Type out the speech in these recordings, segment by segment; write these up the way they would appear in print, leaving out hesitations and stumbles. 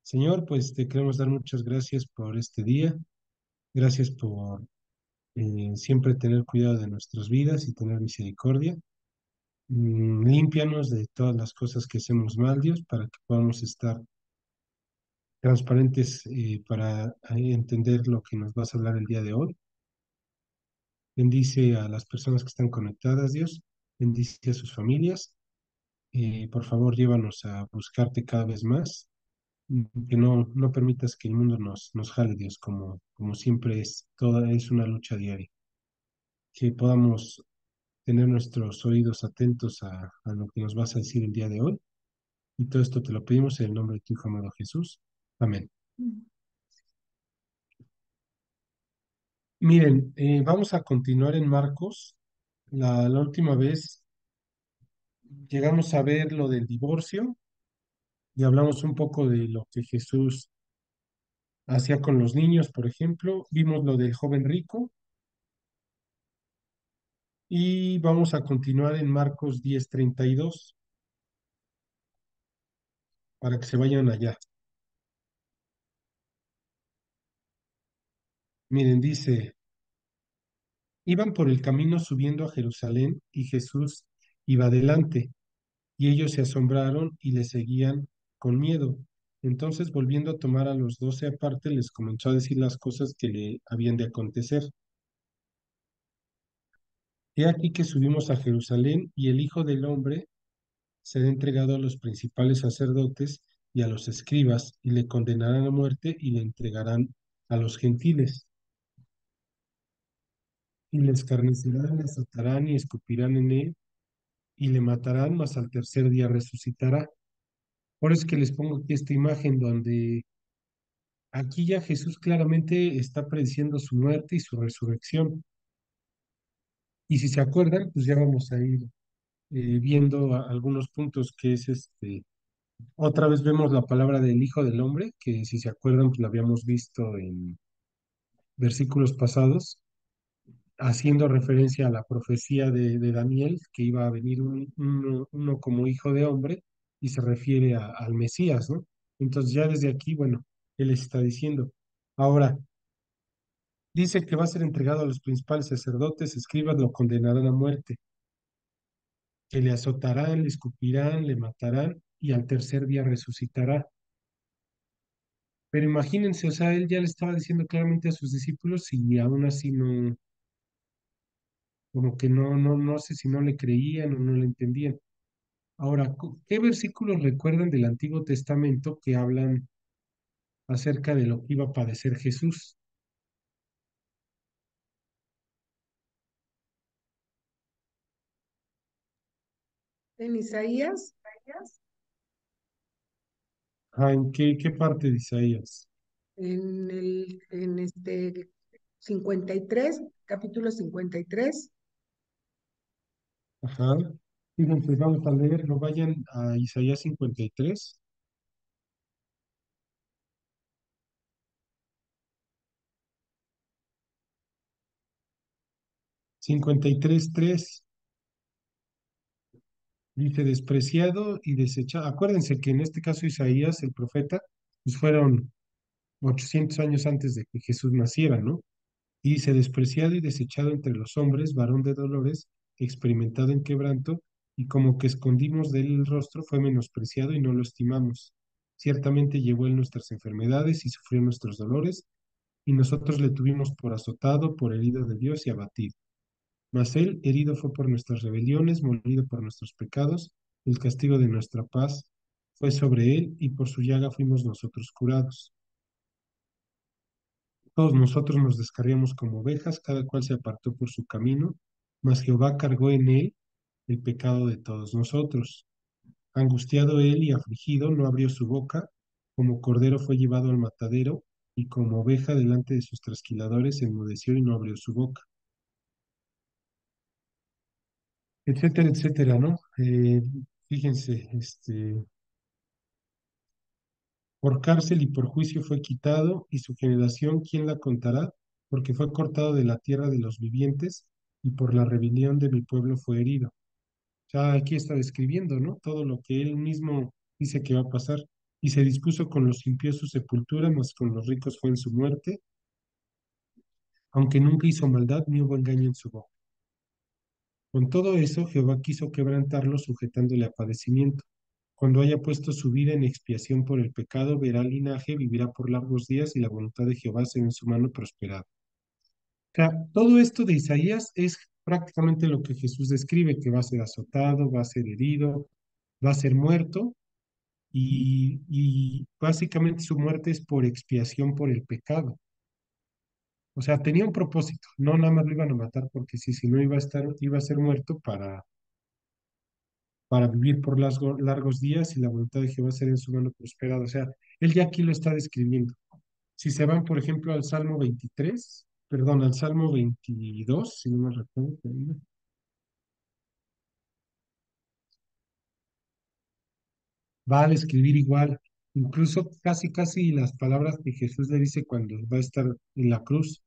Señor, pues te queremos dar muchas gracias por este día. Gracias por siempre tener cuidado de nuestras vidas y tener misericordia. Límpianos de todas las cosas que hacemos mal, Dios, para que podamos estar transparentes para entender lo que nos vas a hablar el día de hoy. Bendice a las personas que están conectadas, Dios. Bendice a sus familias. Por favor, llévanos a buscarte cada vez más. Que no permitas que el mundo nos jale, Dios, como siempre es. Toda es una lucha diaria. Que podamos tener nuestros oídos atentos a lo que nos vas a decir el día de hoy. Y todo esto te lo pedimos en el nombre de tu Hijo amado Jesús. Amén. Miren, vamos a continuar en Marcos. La última vez llegamos a ver lo del divorcio y hablamos un poco de lo que Jesús hacía con los niños, por ejemplo. Vimos lo del joven rico y vamos a continuar en Marcos 10:32 para que se vayan allá. Miren, dice, iban por el camino subiendo a Jerusalén y Jesús iba adelante y ellos se asombraron y le seguían con miedo. Entonces, volviendo a tomar a los 12 aparte, les comenzó a decir las cosas que le habían de acontecer. He aquí que subimos a Jerusalén y el Hijo del Hombre será entregado a los principales sacerdotes y a los escribas y le condenarán a muerte y le entregarán a los gentiles y le escarnecerán, le azotarán y escupirán en él y le matarán, mas al tercer día resucitará. Por eso es que les pongo aquí esta imagen donde aquí ya Jesús claramente está prediciendo su muerte y su resurrección. Y si se acuerdan, pues ya vamos a ir viendo algunos puntos que es otra vez vemos la palabra del Hijo del Hombre, que si se acuerdan, pues la habíamos visto en versículos pasados, haciendo referencia a la profecía de Daniel, que iba a venir uno como hijo de hombre, y se refiere al Mesías, ¿no? Entonces ya desde aquí, bueno, él está diciendo. Ahora, dice que va a ser entregado a los principales sacerdotes, escribas, lo condenarán a muerte, que le azotarán, le escupirán, le matarán, y al tercer día resucitará. Pero imagínense, o sea, él ya le estaba diciendo claramente a sus discípulos y aún así no, como que no sé si no le creían o no le entendían. Ahora, ¿qué versículos recuerdan del Antiguo Testamento que hablan acerca de lo que iba a padecer Jesús? En Isaías, Ah, ¿en qué parte de Isaías? en este 53, capítulo 53. Ajá. Fíjense, vamos a leerlo, vayan a Isaías 53, 53:3. Dice despreciado y desechado. Acuérdense que en este caso Isaías, el profeta, pues fueron 800 años antes de que Jesús naciera, ¿no? Y dice despreciado y desechado entre los hombres, varón de dolores, experimentado en quebranto, y como que escondimos de él el rostro, fue menospreciado y no lo estimamos. Ciertamente llevó él nuestras enfermedades y sufrió nuestros dolores, y nosotros le tuvimos por azotado, por herido de Dios y abatido. Mas él herido fue por nuestras rebeliones, molido por nuestros pecados, el castigo de nuestra paz fue sobre él, y por su llaga fuimos nosotros curados. Todos nosotros nos descarriamos como ovejas, cada cual se apartó por su camino, mas Jehová cargó en él el pecado de todos nosotros. Angustiado él y afligido, no abrió su boca, como cordero fue llevado al matadero, y como oveja delante de sus trasquiladores enmudeció y no abrió su boca, etcétera, etcétera, ¿no? Fíjense, por cárcel y por juicio fue quitado, y su generación, ¿quién la contará? Porque fue cortado de la tierra de los vivientes, y por la rebelión de mi pueblo fue herido. Ya aquí está describiendo, ¿no? Todo lo que él mismo dice que va a pasar. y se dispuso con los impíos su sepultura, mas con los ricos fue en su muerte, aunque nunca hizo maldad ni hubo engaño en su boca. Con todo eso, Jehová quiso quebrantarlo, sujetándole a padecimiento. Cuando haya puesto su vida en expiación por el pecado, verá linaje, vivirá por largos días y la voluntad de Jehová será en su mano prosperada. O sea, todo esto de Isaías es prácticamente lo que Jesús describe, que va a ser azotado, va a ser herido, va a ser muerto y básicamente su muerte es por expiación por el pecado. O sea, tenía un propósito, no nada más lo iban a matar porque sí, si no iba a estar, iba a ser muerto para vivir por largos días y la voluntad de Jehová ser en su mano prosperada. O sea, él ya aquí lo está describiendo. Si se van, por ejemplo, al Salmo 23, perdón, al Salmo 22, si no me recuerdo, va a describir igual, incluso casi, casi las palabras que Jesús le dice cuando va a estar en la cruz.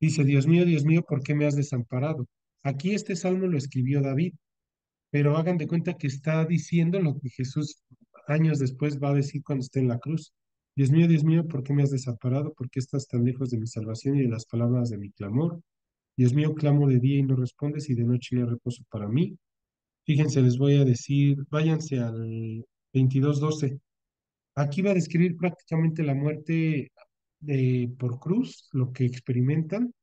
Dice, Dios mío, ¿por qué me has desamparado? Aquí este salmo lo escribió David, pero hagan de cuenta que está diciendo lo que Jesús años después va a decir cuando esté en la cruz. Dios mío, ¿por qué me has desamparado? ¿Por qué estás tan lejos de mi salvación y de las palabras de mi clamor? Dios mío, clamo de día y no respondes y de noche no hay reposo para mí. Fíjense, les voy a decir, váyanse al 22:12. Aquí va a describir prácticamente la muerte por cruz, lo que experimentan,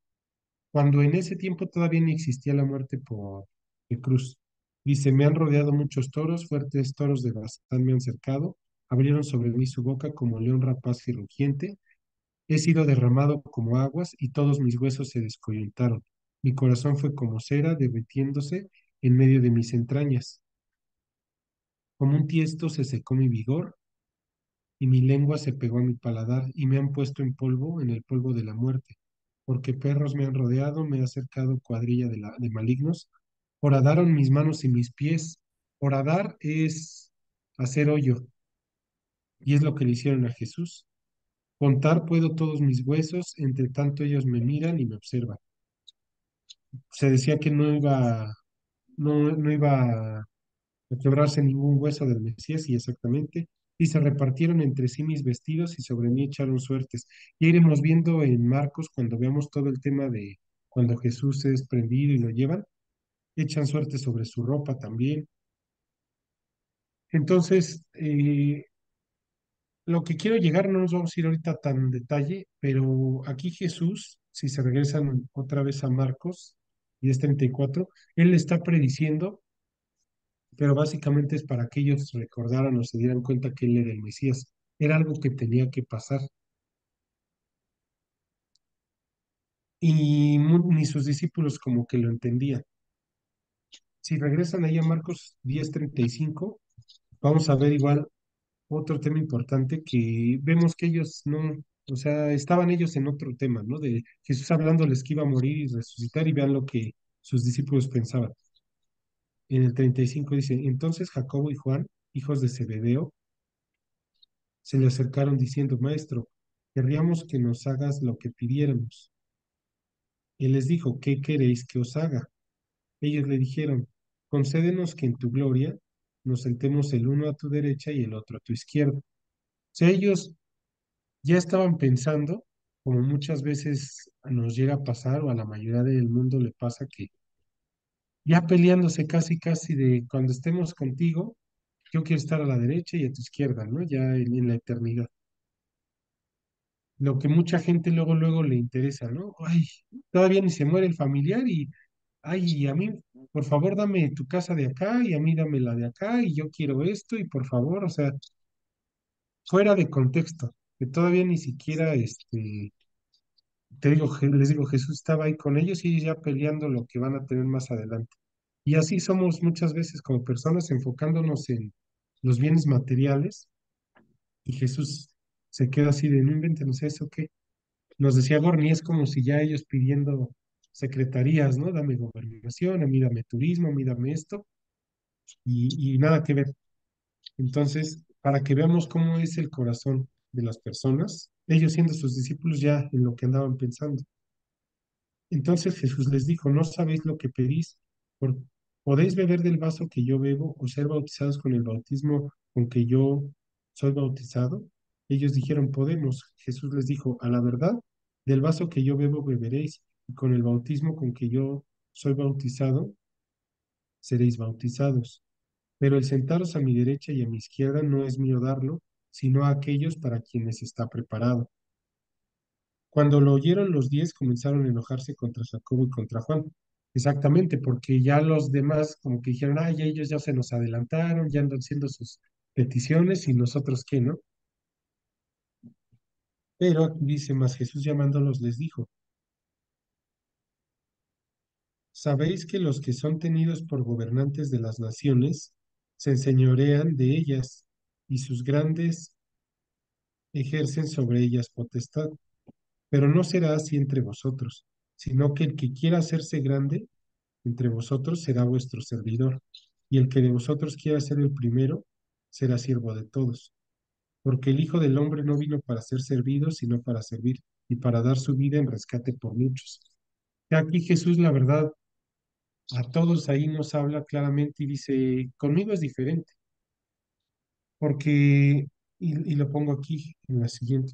cuando en ese tiempo todavía no existía la muerte por de cruz. Dice, me han rodeado muchos toros, fuertes toros de Bazán me han cercado, abrieron sobre mí su boca como león rapaz y rugiente, he sido derramado como aguas y todos mis huesos se descoyuntaron. Mi corazón fue como cera derritiéndose en medio de mis entrañas. Como un tiesto se secó mi vigor y mi lengua se pegó a mi paladar y me han puesto en polvo, en el polvo de la muerte, porque perros me han rodeado, me ha acercado cuadrilla de malignos, horadaron mis manos y mis pies. Horadar es hacer hoyo, y es lo que le hicieron a Jesús. Contar puedo todos mis huesos, entre tanto ellos me miran y me observan. Se decía que no iba a quebrarse ningún hueso del Mesías, y exactamente, y se repartieron entre sí mis vestidos y sobre mí echaron suertes. Y iremos viendo en Marcos, cuando veamos todo el tema de cuando Jesús es prendido y lo llevan, echan suertes sobre su ropa también. Entonces, lo que quiero llegar, no nos vamos a ir ahorita tan en detalle, pero aquí Jesús, si se regresan otra vez a Marcos 10:34, él está prediciendo, pero básicamente es para que ellos recordaran o se dieran cuenta que él era el Mesías. Era algo que tenía que pasar. Y ni sus discípulos como que lo entendían. Si regresan ahí a Marcos 10:35, vamos a ver igual otro tema importante que vemos que ellos no, o sea, estaban ellos en otro tema, ¿no? De Jesús hablándoles que iba a morir y resucitar y vean lo que sus discípulos pensaban. En el 35 dice, entonces Jacobo y Juan, hijos de Zebedeo, se le acercaron diciendo, Maestro, querríamos que nos hagas lo que pidiéramos. Él les dijo, ¿qué queréis que os haga? Ellos le dijeron, concédenos que en tu gloria nos sentemos el uno a tu derecha y el otro a tu izquierda. O sea, ellos ya estaban pensando, como muchas veces nos llega a pasar o a la mayoría del mundo le pasa, que ya peleándose casi, casi de cuando estemos contigo, yo quiero estar a la derecha y a tu izquierda, ¿no? Ya en la eternidad. Lo que mucha gente luego, luego le interesa, ¿no? Ay, todavía ni se muere el familiar y, ay, a mí, por favor, dame tu casa de acá y a mí dame la de acá y yo quiero esto y por favor, o sea, fuera de contexto, que todavía ni siquiera, te digo, les digo, Jesús estaba ahí con ellos y ellos ya peleando lo que van a tener más adelante. Y así somos muchas veces como personas enfocándonos en los bienes materiales y Jesús se queda así de no invéntenos eso que nos decía Gorni, es como si ya ellos pidiendo secretarías, ¿no? Dame gobernación, a mí dame turismo, a mí dame esto y nada que ver. Entonces, para que veamos cómo es el corazón de las personas, ellos siendo sus discípulos ya en lo que andaban pensando. Entonces Jesús les dijo, no sabéis lo que pedís, por, podéis beber del vaso que yo bebo o ser bautizados con el bautismo con que yo ¿soy bautizado? Ellos dijeron, podemos. Jesús les dijo, a la verdad, del vaso que yo bebo beberéis, y con el bautismo con que yo soy bautizado, seréis bautizados. Pero el sentaros a mi derecha y a mi izquierda no es mío darlo, sino a aquellos para quienes está preparado. Cuando lo oyeron los 10 comenzaron a enojarse contra Jacobo y contra Juan. Exactamente, porque ya los demás como que dijeron, ay, ya ellos ya se nos adelantaron, ya andan haciendo sus peticiones y nosotros qué, ¿no? Pero aquí dice más, Jesús llamándolos les dijo, sabéis que los que son tenidos por gobernantes de las naciones se enseñorean de ellas y sus grandes ejercen sobre ellas potestad. Pero no será así entre vosotros, sino que el que quiera hacerse grande entre vosotros será vuestro servidor, y el que de vosotros quiera ser el primero será siervo de todos. Porque el Hijo del Hombre no vino para ser servido, sino para servir y para dar su vida en rescate por muchos. Y aquí Jesús, la verdad, a todos ahí nos habla claramente y dice, conmigo es diferente, porque, y lo pongo aquí en la siguiente,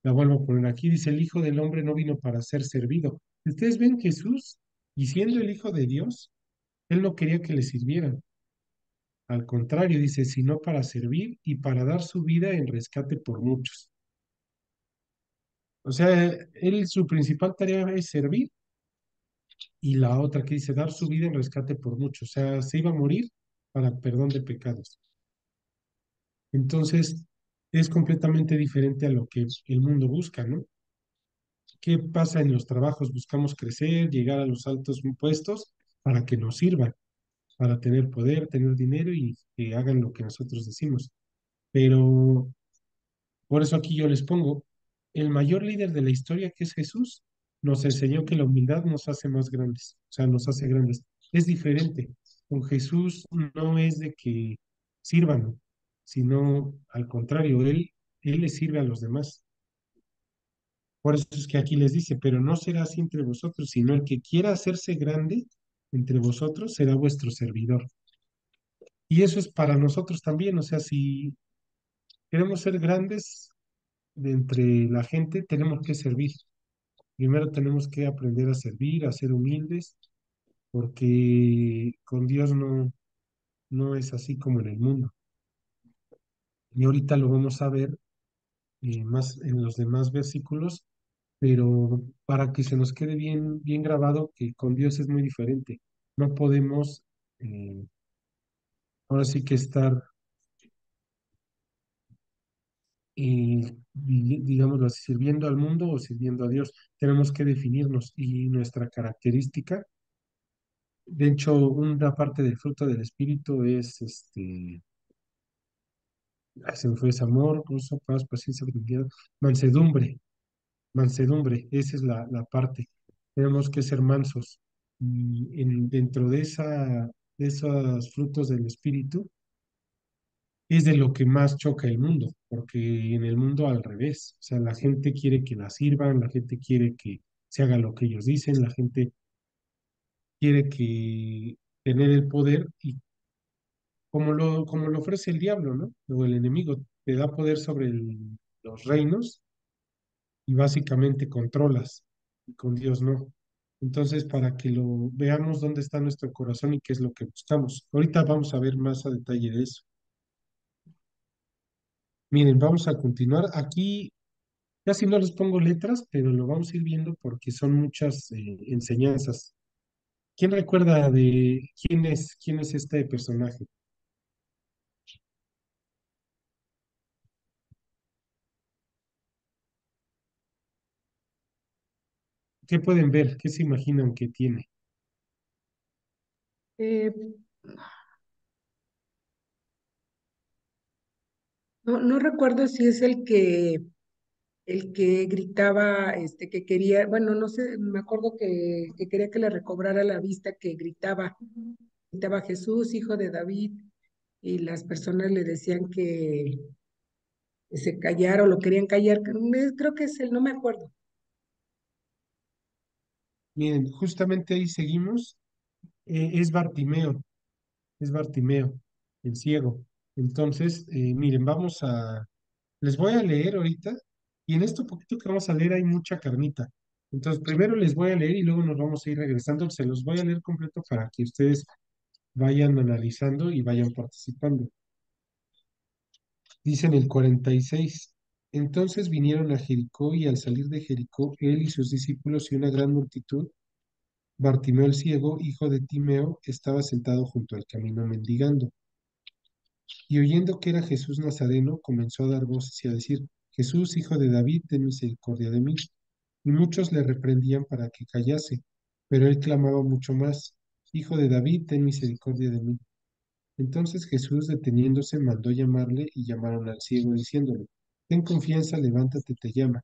la vuelvo a poner aquí, dice, el Hijo del Hombre no vino para ser servido. Ustedes ven Jesús, y siendo el Hijo de Dios, Él no quería que le sirvieran. Al contrario, dice, sino para servir y para dar su vida en rescate por muchos. O sea, Él su principal tarea es servir y la otra que dice, dar su vida en rescate por muchos. O sea, se iba a morir para perdón de pecados. Entonces, es completamente diferente a lo que el mundo busca, ¿no? ¿Qué pasa en los trabajos? Buscamos crecer, llegar a los altos puestos para que nos sirvan, para tener poder, tener dinero y que hagan lo que nosotros decimos. Pero por eso aquí yo les pongo, el mayor líder de la historia, que es Jesús, nos enseñó que la humildad nos hace más grandes, o sea, nos hace grandes. Es diferente. Con Jesús no es de que sirvan, sino al contrario, él le sirve a los demás. Por eso es que aquí les dice, pero no será así entre vosotros, sino el que quiera hacerse grande entre vosotros será vuestro servidor. Y eso es para nosotros también, o sea, si queremos ser grandes de entre la gente, tenemos que servir. Primero tenemos que aprender a servir, a ser humildes, porque con Dios no es así como en el mundo. Y ahorita lo vamos a ver más en los demás versículos, pero para que se nos quede bien, bien grabado que con Dios es muy diferente. No podemos, eh, ahora sí que estar, digámoslo así, sirviendo al mundo o sirviendo a Dios. Tenemos que definirnos y nuestra característica. De hecho, una parte del fruto del Espíritu es, se me fue ese amor, gozo, paz, paciencia, benignidad, mansedumbre, mansedumbre, esa es la parte. Tenemos que ser mansos. Y dentro de esos frutos del Espíritu es de lo que más choca el mundo, porque en el mundo al revés, o sea, la gente quiere que la sirvan, la gente quiere que se haga lo que ellos dicen, la gente quiere que tener el poder y como lo ofrece el diablo, ¿no? O el enemigo, te da poder sobre los reinos y básicamente controlas, y con Dios no. Entonces, para que lo veamos dónde está nuestro corazón y qué es lo que buscamos. Ahorita vamos a ver más a detalle de eso. Miren, vamos a continuar. Aquí casi no les pongo letras, pero lo vamos a ir viendo porque son muchas enseñanzas. ¿Quién recuerda de quién es este personaje? ¿Qué pueden ver? ¿Qué se imaginan que tiene? Eh, no recuerdo si es el que gritaba, que quería, bueno, no sé, me acuerdo que quería que le recobrara la vista, que gritaba Jesús, hijo de David, y las personas le decían que se callara o lo querían callar. Creo que es él, no me acuerdo. Miren, justamente ahí seguimos. Es Bartimeo. es Bartimeo, el ciego. Entonces, miren, les voy a leer ahorita, y en esto poquito que vamos a leer hay mucha carnita. Entonces, primero les voy a leer y luego nos vamos a ir regresando. Se los voy a leer completo para que ustedes vayan analizando y vayan participando. Dice en el 46, entonces vinieron a Jericó y al salir de Jericó, él y sus discípulos y una gran multitud, Bartimeo el ciego, hijo de Timeo, estaba sentado junto al camino mendigando. Y oyendo que era Jesús Nazareno, comenzó a dar voces y a decir, Jesús, hijo de David, ten misericordia de mí. Y muchos le reprendían para que callase, pero él clamaba mucho más, Hijo de David, ten misericordia de mí. Entonces Jesús, deteniéndose, mandó llamarle y llamaron al ciego, diciéndole, Ten confianza, levántate, te llama.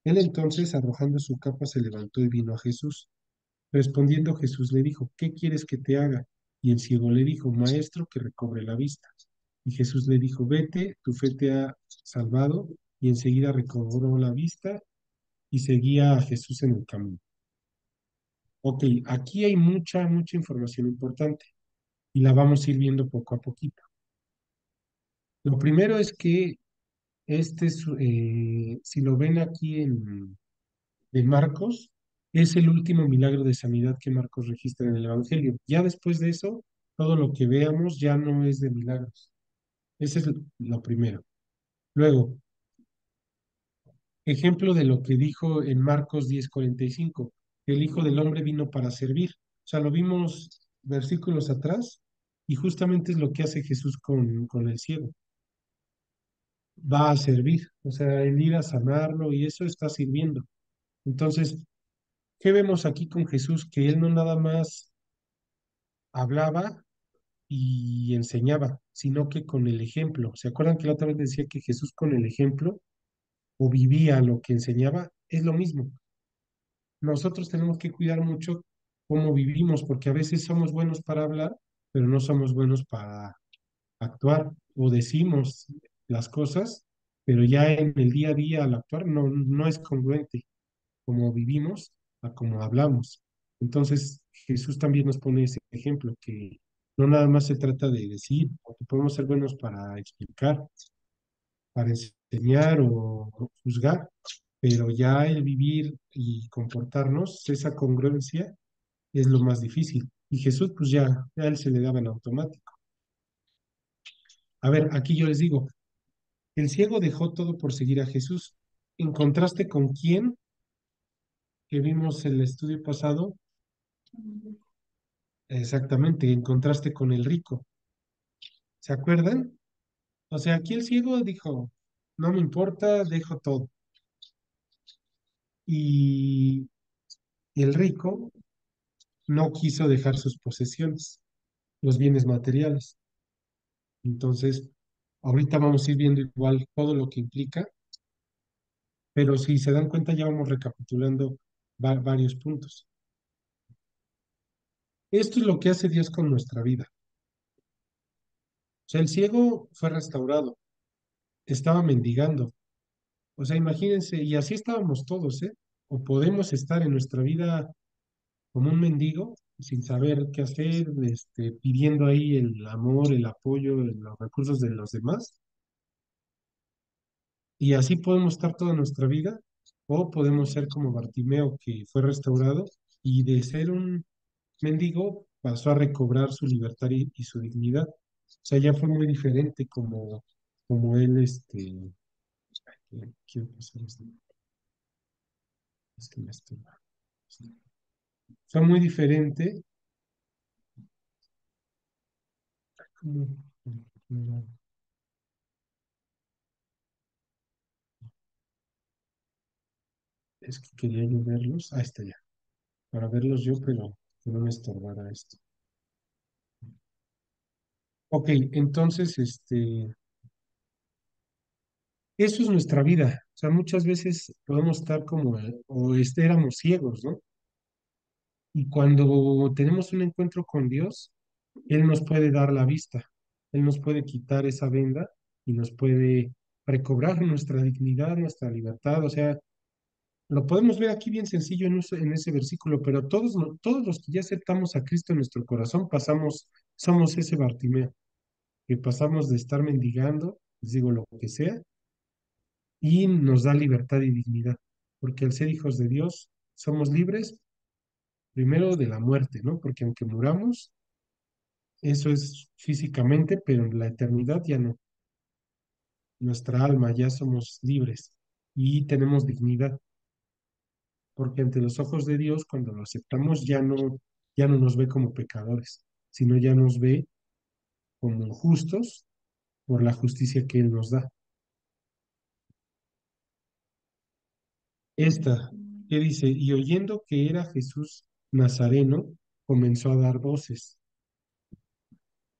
Él entonces, arrojando su capa, se levantó y vino a Jesús. Respondiendo Jesús le dijo, ¿qué quieres que te haga? Y el ciego le dijo, Maestro, que recobre la vista. Y Jesús le dijo, vete, tu fe te ha salvado. Y enseguida recobró la vista y seguía a Jesús en el camino. Ok, aquí hay mucha información importante y la vamos a ir viendo poco a poquito. Lo primero es que si lo ven aquí en Marcos, es el último milagro de sanidad que Marcos registra en el Evangelio. Ya después de eso, todo lo que veamos ya no es de milagros. Ese es lo primero. Luego, ejemplo de lo que dijo en Marcos 10:45, el Hijo del Hombre vino para servir. O sea, lo vimos versículos atrás y justamente es lo que hace Jesús con el ciego. Va a servir, o sea, el ir a sanarlo y eso está sirviendo. Entonces, ¿qué vemos aquí con Jesús? Que él no nada más hablaba y enseñaba, sino que con el ejemplo. ¿Se acuerdan que la otra vez decía que Jesús con el ejemplo o vivía lo que enseñaba? Es lo mismo. Nosotros tenemos que cuidar mucho cómo vivimos, porque a veces somos buenos para hablar, pero no somos buenos para actuar o decimos las cosas, pero ya en el día a día al actuar no es congruente como vivimos a como hablamos. Entonces, Jesús también nos pone ese ejemplo, que no nada más se trata de decir, porque podemos ser buenos para explicar, para enseñar o juzgar, pero ya el vivir y comportarnos, esa congruencia es lo más difícil. Y Jesús, pues ya a él se le daba en automático. A ver, aquí yo les digo, el ciego dejó todo por seguir a Jesús. En contraste con quién, que vimos el estudio pasado, exactamente, en contraste con el rico. ¿Se acuerdan? O sea, aquí el ciego dijo, no me importa, dejo todo. Y el rico no quiso dejar sus posesiones, los bienes materiales. Entonces, ahorita vamos a ir viendo igual todo lo que implica, pero si se dan cuenta ya vamos recapitulando varios puntos. Esto es lo que hace Dios con nuestra vida. O sea, el ciego fue restaurado, estaba mendigando. O sea, imagínense, y así estábamos todos, ¿eh? O podemos estar en nuestra vida como un mendigo, sin saber qué hacer, pidiendo ahí el amor, el apoyo, los recursos de los demás. Y así podemos estar toda nuestra vida, o podemos ser como Bartimeo, que fue restaurado y de ser un mendigo pasó a recobrar su libertad y su dignidad. O sea, ya fue muy diferente como él, quiero pasar esto, es que me estoy. Fue muy diferente, como, es que quería yo verlos, está ya, para verlos yo, pero que no me estorbara esto. Ok, entonces, eso es nuestra vida. O sea, muchas veces podemos estar como, éramos ciegos, ¿no? Y cuando tenemos un encuentro con Dios, Él nos puede dar la vista, Él nos puede quitar esa venda y nos puede recobrar nuestra dignidad, nuestra libertad. O sea, lo podemos ver aquí bien sencillo en ese versículo, pero todos los que ya aceptamos a Cristo en nuestro corazón pasamos Somos ese Bartimeo, que pasamos de estar mendigando, les digo lo que sea, y nos da libertad y dignidad, porque al ser hijos de Dios somos libres primero de la muerte, ¿no? Porque aunque muramos, eso es físicamente, pero en la eternidad ya no. Nuestra alma ya somos libres y tenemos dignidad, porque ante los ojos de Dios, cuando lo aceptamos, ya no nos ve como pecadores, sino ya nos ve como justos por la justicia que Él nos da. Esta, que dice, y oyendo que era Jesús Nazareno, comenzó a dar voces.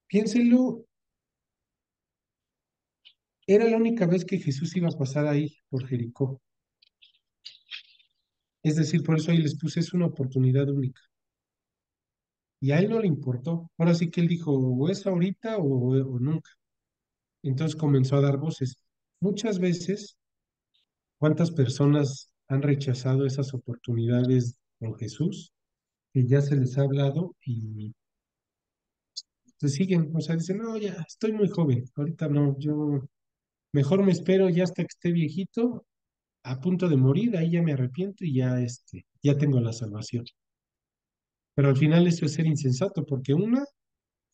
Piénsenlo, era la única vez que Jesús iba a pasar ahí por Jericó. Es decir, por eso ahí les puse, es una oportunidad única. Y a él no le importó. Ahora sí que él dijo, o es ahorita o nunca. Entonces comenzó a dar voces. Muchas veces, ¿cuántas personas han rechazado esas oportunidades con Jesús? Que ya se les ha hablado y se siguen, o sea, dicen, no, ya estoy muy joven, ahorita no, yo mejor me espero ya hasta que esté viejito, a punto de morir, ahí ya me arrepiento y ya, ya tengo la salvación. Pero al final eso es ser insensato, porque una,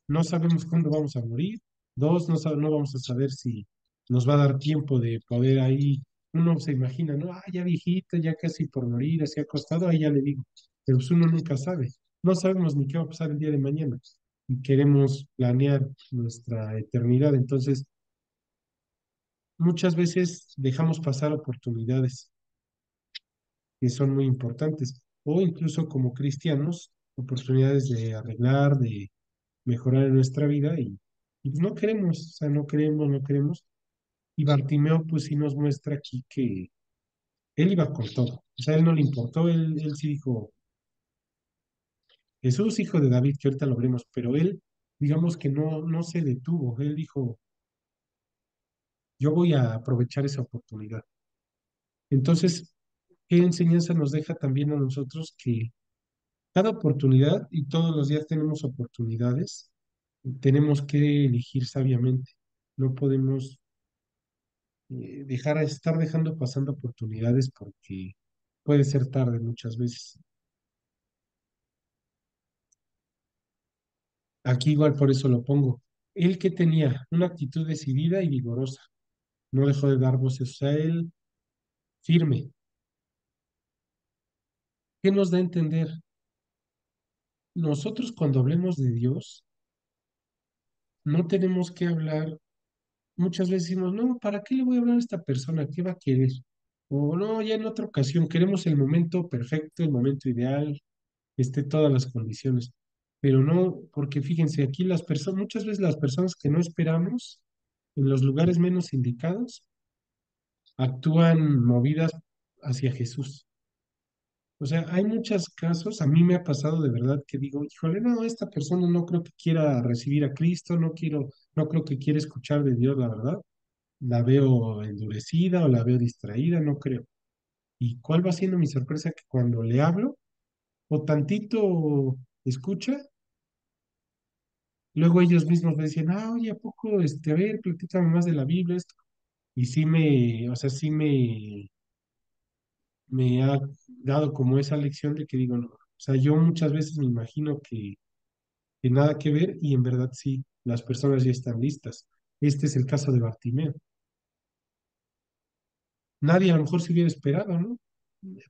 no sabemos cuándo vamos a morir. Dos, no vamos a saber si nos va a dar tiempo de poder ahí. Uno se imagina, no, ya viejito, ya casi por morir, así acostado, ahí ya le digo. Pero pues uno nunca sabe. No sabemos ni qué va a pasar el día de mañana. Y queremos planear nuestra eternidad. Entonces, muchas veces dejamos pasar oportunidades que son muy importantes. O incluso como cristianos, oportunidades de arreglar, de mejorar en nuestra vida y pues no queremos, o sea, no queremos, no queremos. Y Bartimeo pues sí nos muestra aquí que él iba con todo, o sea, a él no le importó, él sí dijo, Jesús, hijo de David, que ahorita lo veremos, pero él, digamos que no se detuvo, él dijo, yo voy a aprovechar esa oportunidad. Entonces, ¿qué enseñanza nos deja también a nosotros que cada oportunidad, y todos los días tenemos oportunidades, tenemos que elegir sabiamente? No podemos estar dejando pasando oportunidades porque puede ser tarde muchas veces. Aquí igual por eso lo pongo. Él que tenía una actitud decidida y vigorosa, no dejó de dar voces, o sea, él firme. ¿Qué nos da a entender? Nosotros cuando hablemos de Dios, no tenemos que hablar, muchas veces decimos, no, ¿para qué le voy a hablar a esta persona? ¿Qué va a querer? O no, ya en otra ocasión queremos el momento perfecto, el momento ideal, esté todas las condiciones. Pero no, porque fíjense, aquí las personas, muchas veces las personas que no esperamos en los lugares menos indicados actúan movidas hacia Jesús. O sea, hay muchos casos, a mí me ha pasado de verdad que digo, híjole, no, esta persona no creo que quiera recibir a Cristo, no creo que quiera escuchar de Dios, la verdad. La veo endurecida o la veo distraída, no creo. ¿Y cuál va siendo mi sorpresa? Que cuando le hablo o tantito escucha, luego ellos mismos me decían, ah, oye, ¿a poco, a ver, platícame más de la Biblia, esto? Y sí o sea, me ha dado como esa lección de que digo, no, o sea, yo muchas veces me imagino que nada que ver y en verdad sí, las personas ya están listas. Este es el caso de Bartimeo. Nadie a lo mejor se hubiera esperado, ¿no?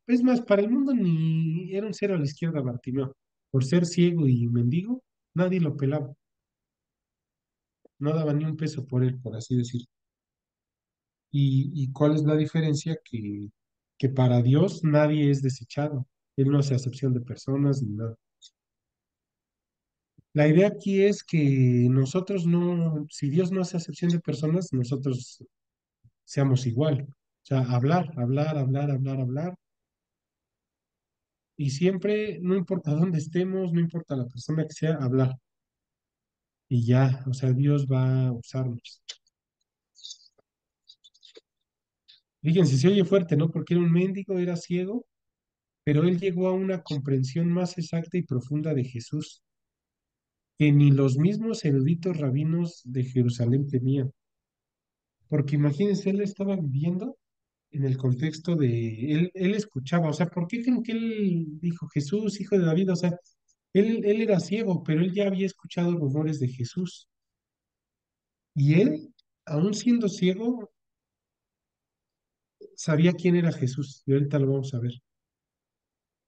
Es más, para el mundo ni era un cero a la izquierda Bartimeo. Por ser ciego y mendigo, nadie lo pelaba, no daba ni un peso por él, por así decirlo. Y cuál es la diferencia? Que para Dios nadie es desechado. Él no hace acepción de personas ni nada. La idea aquí es que nosotros no, si Dios no hace acepción de personas, nosotros seamos igual. O sea, hablar, hablar, hablar, hablar, hablar. Y siempre, no importa dónde estemos, no importa la persona que sea, hablar. Y ya, o sea, Dios va a usarnos. Fíjense, se oye fuerte, ¿no? Porque era un mendigo, era ciego, pero él llegó a una comprensión más exacta y profunda de Jesús. que ni los mismos eruditos rabinos de Jerusalén tenían. Porque imagínense, él estaba viviendo en el contexto de, él escuchaba, o sea, ¿por qué creen que él dijo Jesús, hijo de David? O sea, él era ciego, pero él ya había escuchado rumores de Jesús. Y él, aún siendo ciego, sabía quién era Jesús. Y ahorita lo vamos a ver.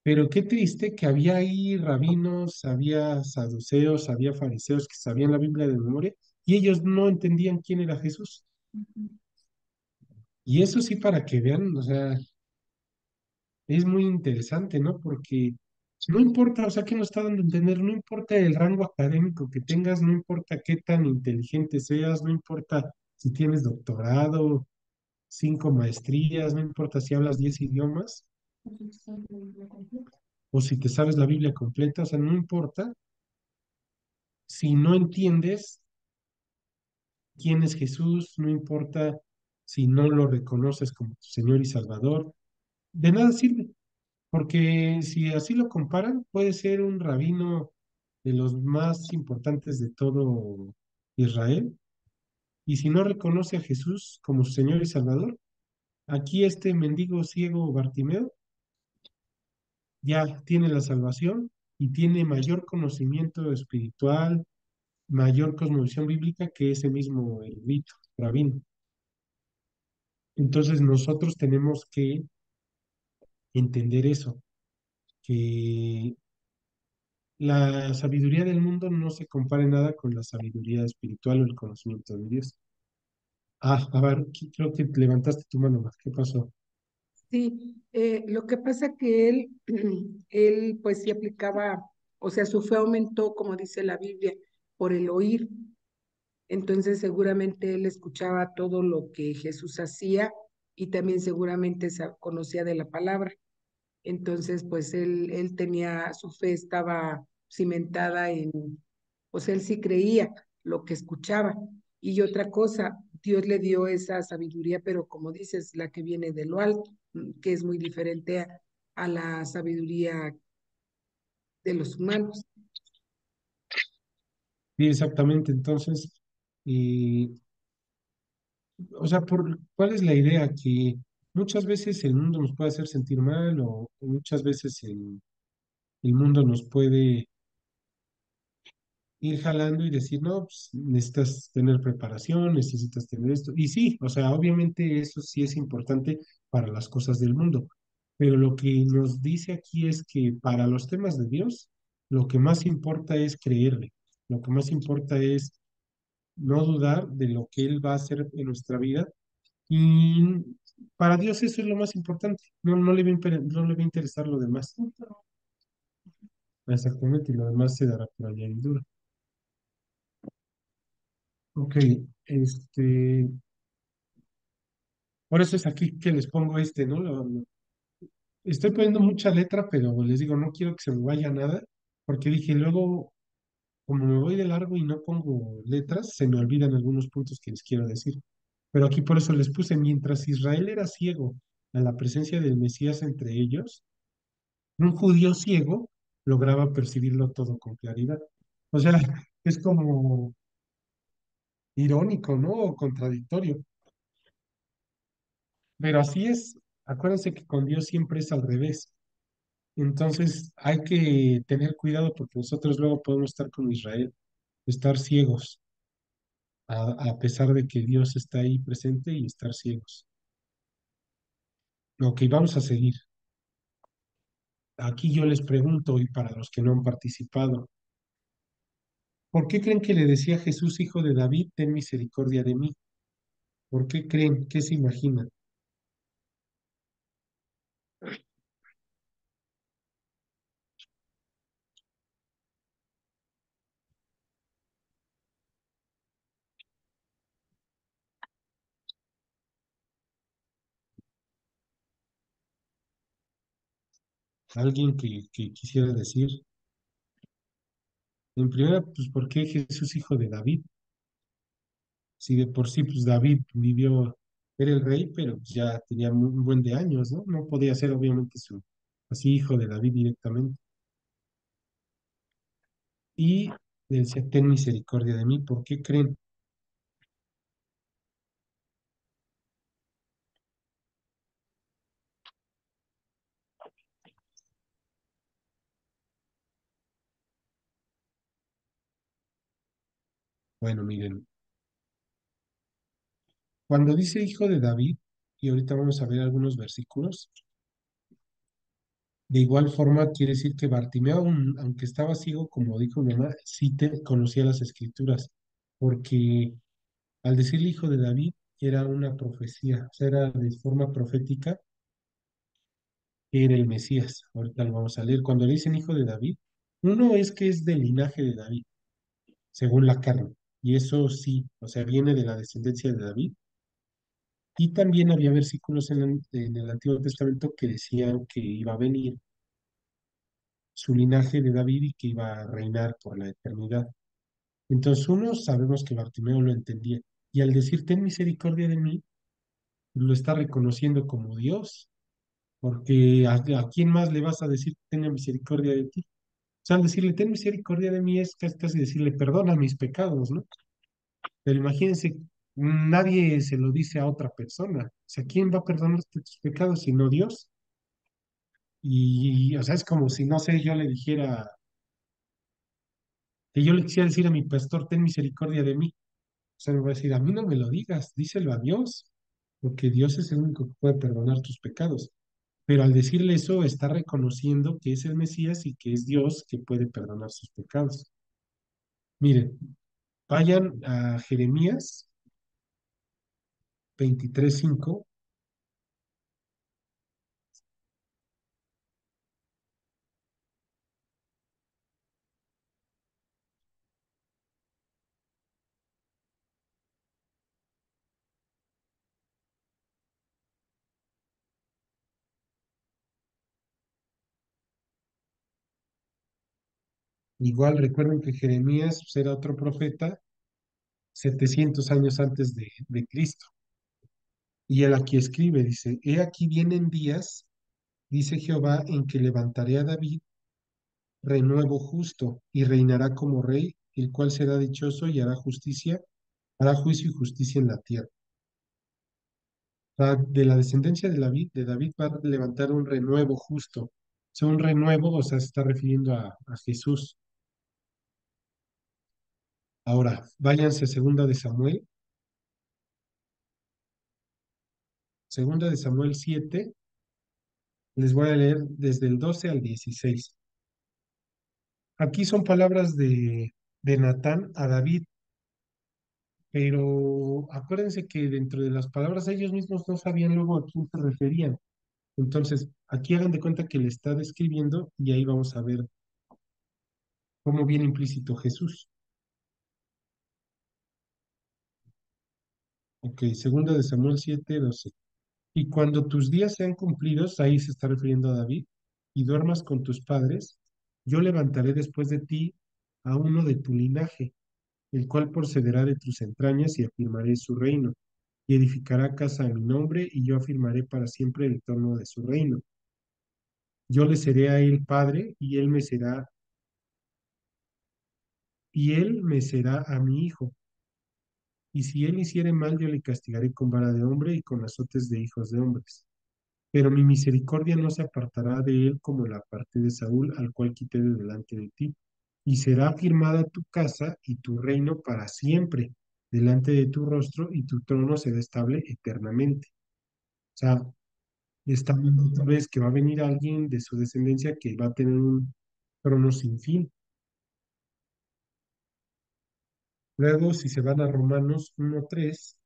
Pero qué triste que había ahí rabinos, había saduceos, había fariseos que sabían la Biblia de memoria y ellos no entendían quién era Jesús. Y eso sí, para que vean, o sea, es muy interesante, ¿no? Porque no importa, o sea, que nos está dando a entender, no importa el rango académico que tengas, no importa qué tan inteligente seas, no importa si tienes doctorado, 5 maestrías, no importa si hablas 10 idiomas o si te sabes la Biblia completa, o sea, no importa si no entiendes quién es Jesús, no importa si no lo reconoces como tu Señor y Salvador, de nada sirve. Porque si así lo comparan, puede ser un rabino de los más importantes de todo Israel. Y si no reconoce a Jesús como su Señor y Salvador, aquí este mendigo ciego Bartimeo ya tiene la salvación y tiene mayor conocimiento espiritual, mayor cosmovisión bíblica que ese mismo erudito, rabino. Entonces nosotros tenemos que entender eso, que la sabiduría del mundo no se compara en nada con la sabiduría espiritual o el conocimiento de Dios. Ah, a ver, creo que levantaste tu mano más. ¿Qué pasó? Sí, lo que pasa que él, él pues sí aplicaba, o sea, su fe aumentó, como dice la Biblia, por el oír. Entonces seguramente él escuchaba todo lo que Jesús hacía y también seguramente conocía de la palabra. Entonces, pues él tenía, su fe estaba cimentada en, pues él sí creía lo que escuchaba. Y otra cosa, Dios le dio esa sabiduría, pero como dices, la que viene de lo alto, que es muy diferente a la sabiduría de los humanos. Sí, exactamente. Entonces, eh, o sea, ¿cuál es la idea? Que muchas veces el mundo nos puede hacer sentir mal o muchas veces el mundo nos puede ir jalando y decir, no, pues necesitas tener preparación, necesitas tener esto. Y sí, o sea, obviamente eso sí es importante para las cosas del mundo, pero lo que nos dice aquí es que para los temas de Dios, lo que más importa es creerle, lo que más importa es no dudar de lo que Él va a hacer en nuestra vida. Y para Dios eso es lo más importante, no le va a, no le va a interesar lo demás. Exactamente, y lo demás se dará por añadidura. Ok, este, por eso es aquí que les pongo este, ¿no? Estoy poniendo mucha letra, pero les digo, no quiero que se me vaya nada, porque dije, luego, como me voy de largo y no pongo letras, se me olvidan algunos puntos que les quiero decir. Pero aquí por eso les puse, mientras Israel era ciego a la presencia del Mesías entre ellos, un judío ciego lograba percibirlo todo con claridad. O sea, es como irónico, ¿no? O contradictorio. Pero así es. Acuérdense que con Dios siempre es al revés. Entonces hay que tener cuidado porque nosotros luego podemos estar como Israel, estar ciegos, a pesar de que Dios está ahí presente y estar ciegos. Ok, vamos a seguir. Aquí yo les pregunto, y para los que no han participado, ¿por qué creen que le decía Jesús, hijo de David, ten misericordia de mí? ¿Por qué creen? ¿Qué se imaginan? ¿Alguien que quisiera decir? En primera, pues, ¿por qué Jesús, hijo de David? Si de por sí, pues David vivió, era el rey, pero pues, ya tenía un buen de años, ¿no? No podía ser obviamente así hijo de David directamente. Le decía, ten misericordia de mí. ¿Por qué creen? Bueno, miren, cuando dice hijo de David, y ahorita vamos a ver algunos versículos, de igual forma quiere decir que Bartimeo, aunque estaba ciego, como dijo mi mamá, sí conocía las escrituras, porque al decirle hijo de David, era una profecía, o sea, era de forma profética que era el Mesías. Ahorita lo vamos a leer. Cuando le dicen hijo de David, uno es que es del linaje de David, según la carne, y eso sí, o sea, viene de la descendencia de David. Y también había versículos en el Antiguo Testamento que decían que iba a venir su linaje de David y que iba a reinar por la eternidad. Entonces, uno, sabemos que Bartimeo lo entendía. Y al decir, ten misericordia de mí, lo está reconociendo como Dios, porque ¿a quién más le vas a decir que tenga misericordia de ti? O sea, al decirle, ten misericordia de mí, es casi, casi decirle, perdona mis pecados, ¿no? Pero imagínense, nadie se lo dice a otra persona. O sea, ¿quién va a perdonarte tus pecados sino Dios? O sea, es como si, no sé, yo le dijera, que yo le quisiera decir a mi pastor, ten misericordia de mí. O sea, me va a decir, a mí no me lo digas, díselo a Dios, porque Dios es el único que puede perdonar tus pecados. Pero al decirle eso, está reconociendo que es el Mesías y que es Dios que puede perdonar sus pecados. Miren, vayan a Jeremías 23:5. Igual recuerden que Jeremías pues, era otro profeta 700 años antes de Cristo. Y él aquí escribe, dice, he aquí vienen días, dice Jehová, en que levantaré a David renuevo justo, y reinará como rey, el cual será dichoso y hará justicia, hará juicio y justicia en la tierra. O sea, de la descendencia de David va a levantar un renuevo justo. O sea, un renuevo, o sea, se está refiriendo a Jesús. Ahora, váyanse a segunda de Samuel 7, les voy a leer desde el 12 al 16. Aquí son palabras de Natán a David, pero acuérdense que dentro de las palabras ellos mismos no sabían luego a quién se referían. Entonces, aquí hagan de cuenta que le está describiendo y ahí vamos a ver cómo viene implícito Jesús. Ok, segunda de Samuel 7:12. Y cuando tus días sean cumplidos, ahí se está refiriendo a David, y duermas con tus padres, yo levantaré después de ti a uno de tu linaje, el cual procederá de tus entrañas y afirmaré su reino, y edificará casa a mi nombre, y yo afirmaré para siempre el trono de su reino. Yo le seré a él padre, y él me será a mi hijo. Y si él hiciere mal, yo le castigaré con vara de hombre y con azotes de hijos de hombres. Pero mi misericordia no se apartará de él como la parte de Saúl, al cual quité de delante de ti. Y será afirmada tu casa y tu reino para siempre delante de tu rostro, y tu trono será estable eternamente. O sea, está hablando otra vez que va a venir alguien de su descendencia que va a tener un trono sin fin. Luego, si se van a Romanos 1:3,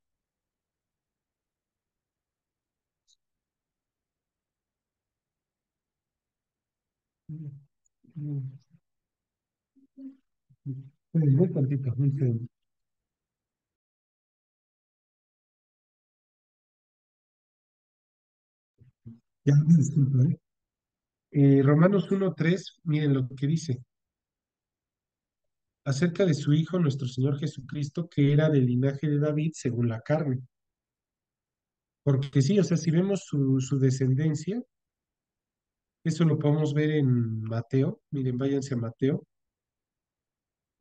muy tantito, muy segundo. Ya me disculpo, ¿eh? Romanos 1:3, miren lo que dice acerca de su Hijo, nuestro Señor Jesucristo, que era del linaje de David según la carne. Porque sí, o sea, si vemos su descendencia, eso lo podemos ver en Mateo. Miren, váyanse a Mateo.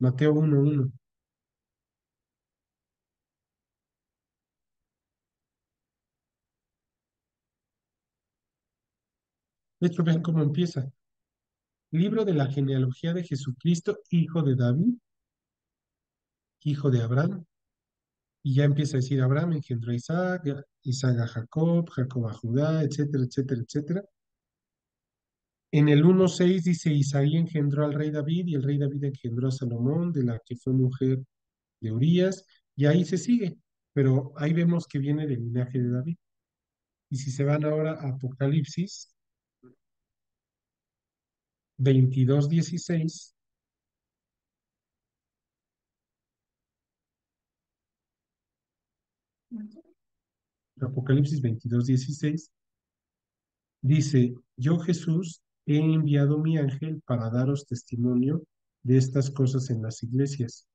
Mateo 1:1. De hecho, vean cómo empieza. Libro de la genealogía de Jesucristo, hijo de David, hijo de Abraham. Y ya empieza a decir, Abraham engendró a Isaac, Isaac a Jacob, Jacob a Judá, etcétera, etcétera, etcétera. En el 1:6 dice, Isaí engendró al rey David y el rey David engendró a Salomón, de la que fue mujer de Urías, y ahí se sigue. Pero ahí vemos que viene del linaje de David. Y si se van ahora a Apocalipsis 22:16, Apocalipsis 22:16, dice, yo Jesús he enviado mi ángel para daros testimonio de estas cosas en las iglesias.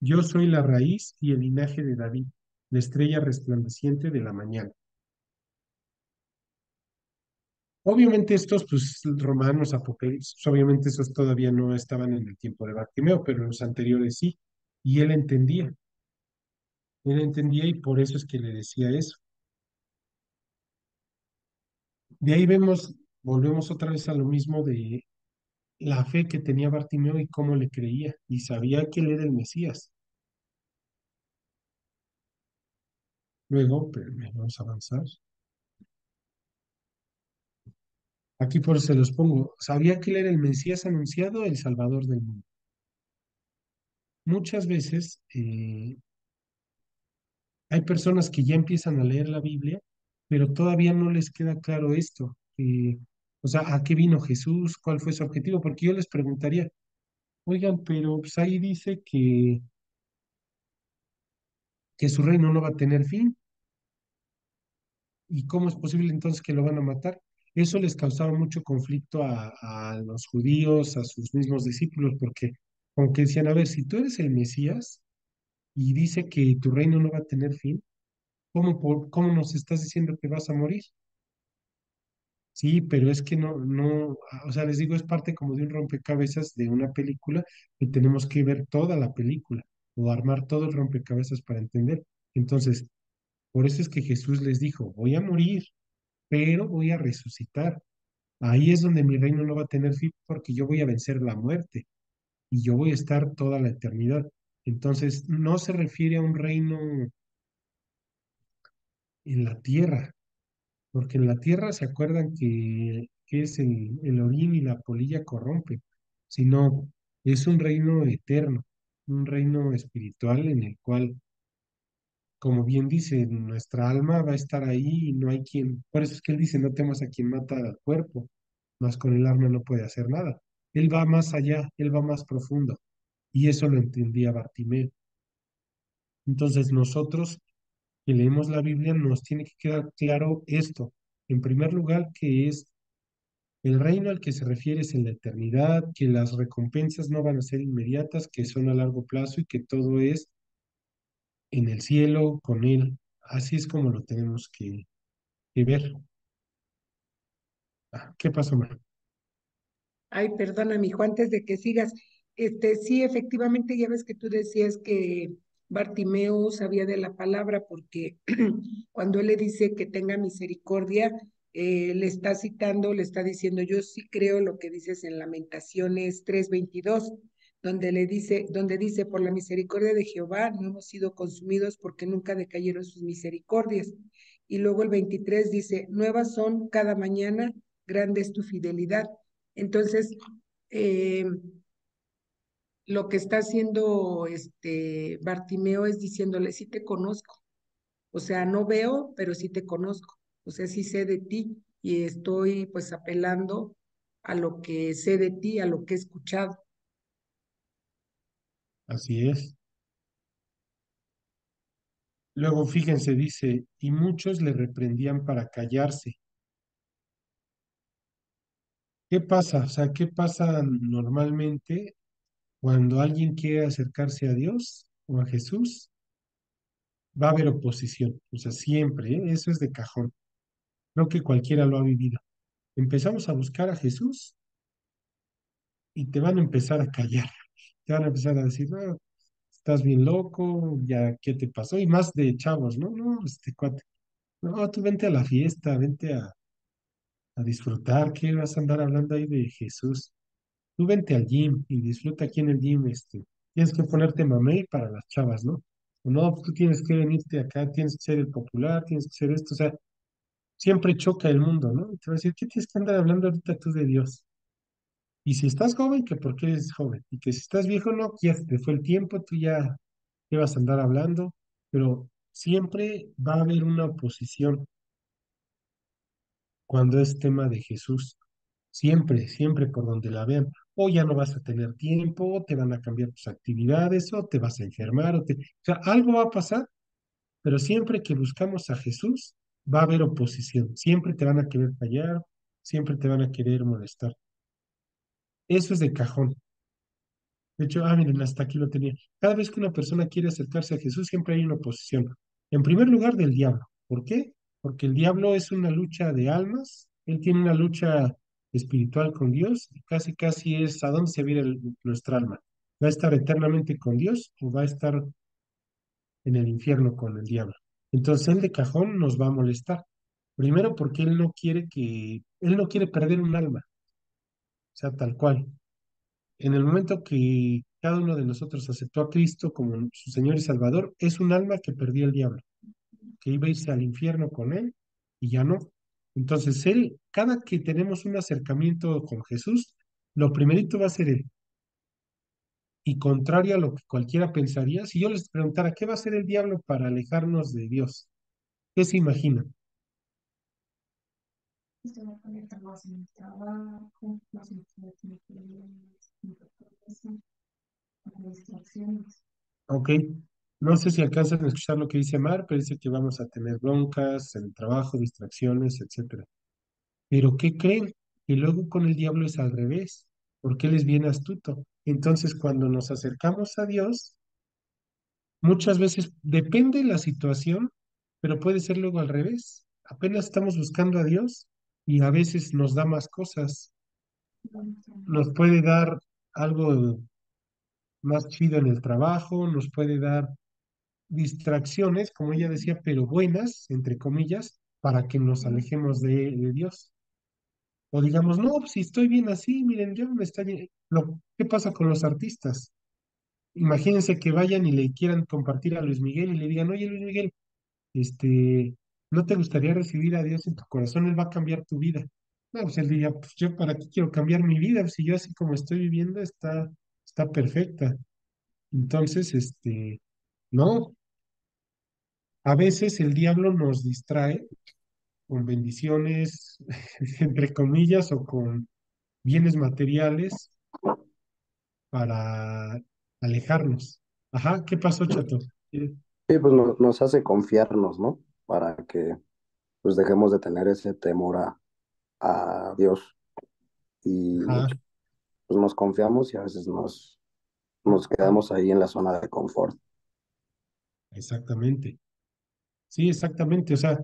Yo soy la raíz y el linaje de David, la estrella resplandeciente de la mañana. Obviamente estos, pues, romanos, apocalipsis, obviamente esos todavía no estaban en el tiempo de Bartimeo, pero los anteriores sí. Y él entendía y por eso es que le decía eso. De ahí vemos, volvemos otra vez a lo mismo de la fe que tenía Bartimeo y cómo le creía, y sabía que él era el Mesías. Luego, pero vamos a avanzar. Aquí por eso se los pongo. Sabía que él era el Mesías anunciado, el Salvador del mundo. Muchas veces hay personas que ya empiezan a leer la Biblia, pero todavía no les queda claro esto. O sea, ¿a qué vino Jesús? ¿Cuál fue su objetivo? Porque yo les preguntaría, oigan, pero pues ahí dice que su reino no va a tener fin. ¿Y cómo es posible entonces que lo van a matar? Eso les causaba mucho conflicto a los judíos, a sus mismos discípulos, porque aunque decían, a ver, si tú eres el Mesías y dice que tu reino no va a tener fin, ¿cómo nos estás diciendo que vas a morir? Sí, pero es que o sea, les digo, es parte como de un rompecabezas de una película y tenemos que ver toda la película o armar todo el rompecabezas para entender. Entonces, por eso es que Jesús les dijo, voy a morir, pero voy a resucitar. Ahí es donde mi reino no va a tener fin porque yo voy a vencer la muerte y yo voy a estar toda la eternidad. Entonces, no se refiere a un reino en la tierra, porque en la tierra se acuerdan que es el orín y la polilla corrompe, sino es un reino eterno, un reino espiritual en el cual, como bien dice, nuestra alma va a estar ahí y no hay quien, por eso es que él dice, no temas a quien mata al cuerpo, más con el alma no puede hacer nada. Él va más allá, él va más profundo, y eso lo entendía Bartimeo. Entonces nosotros que leemos la Biblia nos tiene que quedar claro esto. En primer lugar, que es el reino al que se refiere es en la eternidad, que las recompensas no van a ser inmediatas, que son a largo plazo y que todo es en el cielo con Él. Así es como lo tenemos que ver. ¿Qué pasó, Mar? Ay, perdona, mijo, antes de que sigas, sí, efectivamente, ya ves que tú decías que Bartimeo sabía de la palabra, porque cuando él le dice que tenga misericordia, le está citando, le está diciendo, yo sí creo lo que dices en Lamentaciones 3:22, donde dice, por la misericordia de Jehová no hemos sido consumidos porque nunca decayeron sus misericordias. Y luego el 23 dice, nuevas son cada mañana, grande es tu fidelidad. Entonces, eh, lo que está haciendo Bartimeo es diciéndole, sí te conozco, o sea, no veo, pero sí te conozco, o sea, sí sé de ti y estoy pues apelando a lo que sé de ti, a lo que he escuchado. Así es. Luego, fíjense, dice, y muchos le reprendían para callarse. ¿Qué pasa? O sea, ¿qué pasa normalmente cuando alguien quiere acercarse a Dios o a Jesús? Va a haber oposición, o sea, siempre, ¿eh? Eso es de cajón. Creo que cualquiera lo ha vivido. Empezamos a buscar a Jesús y te van a empezar a callar. te van a empezar a decir, no, estás bien loco, ya, ¿qué te pasó? Y más de chavos, ¿no? No, este cuate, no, tú vente a la fiesta, vente a disfrutar, ¿qué vas a andar hablando ahí de Jesús? Tú vente al gym y disfruta aquí en el gym, tienes que ponerte mamey para las chavas, ¿no? O no, tú tienes que venirte acá, tienes que ser el popular, tienes que ser esto, o sea, siempre choca el mundo, ¿no? Y te va a decir, ¿qué tienes que andar hablando ahorita tú de Dios? Y si estás joven, que porque eres joven, y que si estás viejo, no, que ya se te fue el tiempo, tú ya te vas a andar hablando, pero siempre va a haber una oposición cuando es tema de Jesús. Siempre, siempre por donde la vean. O ya no vas a tener tiempo, o te van a cambiar tus actividades, o te vas a enfermar, o sea, algo va a pasar, pero siempre que buscamos a Jesús, va a haber oposición. Siempre te van a querer callar, siempre te van a querer molestar. Eso es de cajón. De hecho, miren, hasta aquí lo tenía. Cada vez que una persona quiere acercarse a Jesús, siempre hay una oposición. En primer lugar, del diablo. ¿Por qué? Porque el diablo es una lucha de almas, él tiene una lucha espiritual con Dios, y casi, casi es a dónde se viene nuestra alma. ¿Va a estar eternamente con Dios o va a estar en el infierno con el diablo? Entonces, él de cajón nos va a molestar. Primero, porque él no quiere perder un alma, o sea, tal cual. En el momento que cada uno de nosotros aceptó a Cristo como su Señor y Salvador, es un alma que perdió el diablo, que iba a irse al infierno con él y ya no. Entonces, él, cada que tenemos un acercamiento con Jesús, lo primerito va a ser él. Y contrario a lo que cualquiera pensaría, si yo les preguntara, ¿qué va a hacer el diablo para alejarnos de Dios? ¿Qué se imaginan? Esto va a conectar más en el trabajo, más en las distracciones. Ok, no sé si alcanzan a escuchar lo que dice Mar, pero dice que vamos a tener broncas en el trabajo, distracciones, etcétera. Pero ¿qué creen? Que luego con el diablo es al revés, porque él es bien astuto. Entonces, cuando nos acercamos a Dios, muchas veces depende la situación, pero puede ser luego al revés. Apenas estamos buscando a Dios y a veces nos da más cosas. Nos puede dar algo más chido en el trabajo, nos puede dar distracciones, como ella decía, pero buenas, entre comillas, para que nos alejemos de Dios. O digamos, no, pues si estoy bien así, miren, yo me está bien. ¿Qué pasa con los artistas? Imagínense que vayan y le quieran compartir a Luis Miguel y le digan, oye Luis Miguel, ¿no te gustaría recibir a Dios en tu corazón? Él va a cambiar tu vida. No, pues él diría, pues yo para qué quiero cambiar mi vida, pues si yo así como estoy viviendo está perfecta. Entonces, no, a veces el diablo nos distrae con bendiciones, entre comillas, o con bienes materiales para alejarnos. Ajá, ¿qué pasó, Chato? Sí, pues nos hace confiarnos, ¿no? Para que pues dejemos de tener ese temor a Dios y Ajá, pues nos confiamos y a veces nos quedamos ahí en la zona de confort. exactamente. Sí, exactamente. O sea,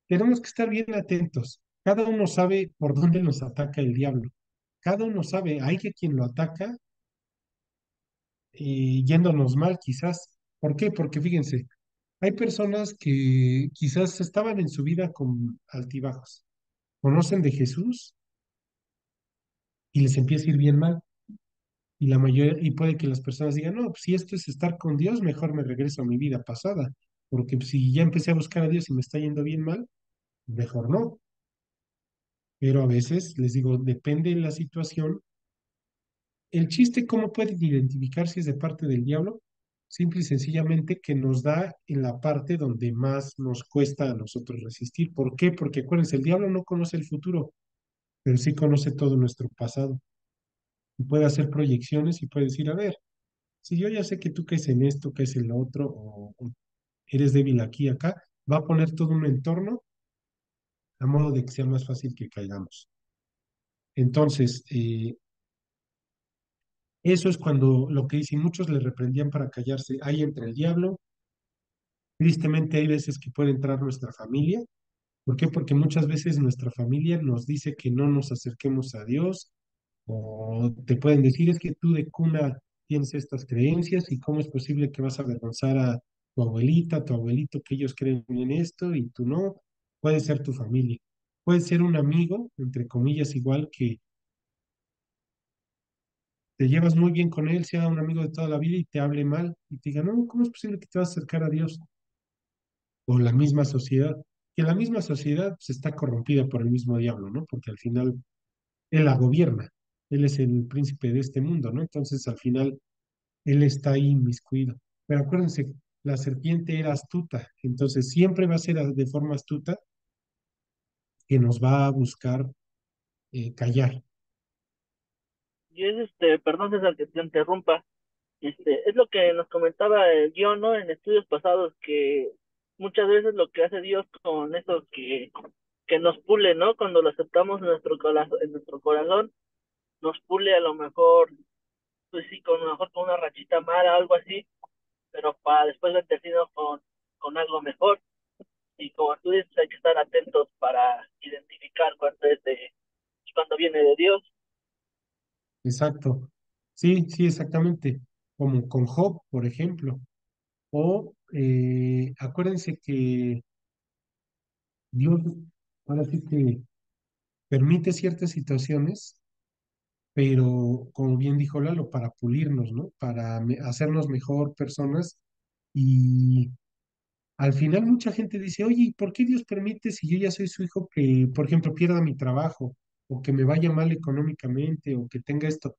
tenemos que estar bien atentos. Cada uno sabe por dónde nos ataca el diablo. Cada uno sabe, hay que quien lo ataca yéndonos mal quizás. ¿Por qué? Porque fíjense, hay personas que quizás estaban en su vida con altibajos, conocen de Jesús y les empieza a ir bien mal. Y la mayoría, y puede que las personas digan, no, pues si esto es estar con Dios, mejor me regreso a mi vida pasada. Porque pues, si ya empecé a buscar a Dios y me está yendo bien mal, mejor no. Pero a veces, les digo, depende de la situación. El chiste, ¿cómo pueden identificar si es de parte del diablo? Simple y sencillamente que nos da en la parte donde más nos cuesta a nosotros resistir. ¿Por qué? Porque acuérdense, el diablo no conoce el futuro, pero sí conoce todo nuestro pasado. Y puede hacer proyecciones y puede decir, a ver, si yo ya sé que tú caes en esto, caes en lo otro, o eres débil aquí y acá, va a poner todo un entorno a modo de que sea más fácil que caigamos. Entonces, eso es cuando lo que dicen muchos le reprendían para callarse. Hay entre el diablo. Tristemente hay veces que puede entrar nuestra familia. ¿Por qué? Porque muchas veces nuestra familia nos dice que no nos acerquemos a Dios o te pueden decir es que tú de cuna tienes estas creencias y cómo es posible que vas a avergonzar a tu abuelita, a tu abuelito, que ellos creen en esto y tú no. Puede ser tu familia, puede ser un amigo, entre comillas, igual que te llevas muy bien con él, sea un amigo de toda la vida y te hable mal y te diga, no, ¿cómo es posible que te vas a acercar a Dios? O la misma sociedad, que la misma sociedad se está corrompida por el mismo diablo, ¿no? Porque al final él la gobierna, él es el príncipe de este mundo, ¿no? Entonces al final él está ahí inmiscuido. Pero acuérdense, la serpiente era astuta, entonces siempre va a ser de forma astuta que nos va a buscar callar. Y es perdón César que te interrumpa, es lo que nos comentaba el guión, ¿no? En estudios pasados, que muchas veces lo que hace Dios con eso que nos pule, ¿no? Cuando lo aceptamos en nuestro corazón, nos pule a lo mejor, pues sí, con a lo mejor con una rachita mala, algo así, pero para después bendecirnos con algo mejor. Y como tú dices, hay que estar atentos para identificar cuando viene de Dios. Exacto. Sí, sí, exactamente. Como con Job, por ejemplo. O acuérdense que Dios ahora sí que permite ciertas situaciones, pero como bien dijo Lalo, para pulirnos, ¿no? Para hacernos mejor personas. Y al final mucha gente dice, oye, ¿y por qué Dios permite si yo ya soy su hijo que, por ejemplo, pierda mi trabajo o que me vaya mal económicamente o que tenga esto?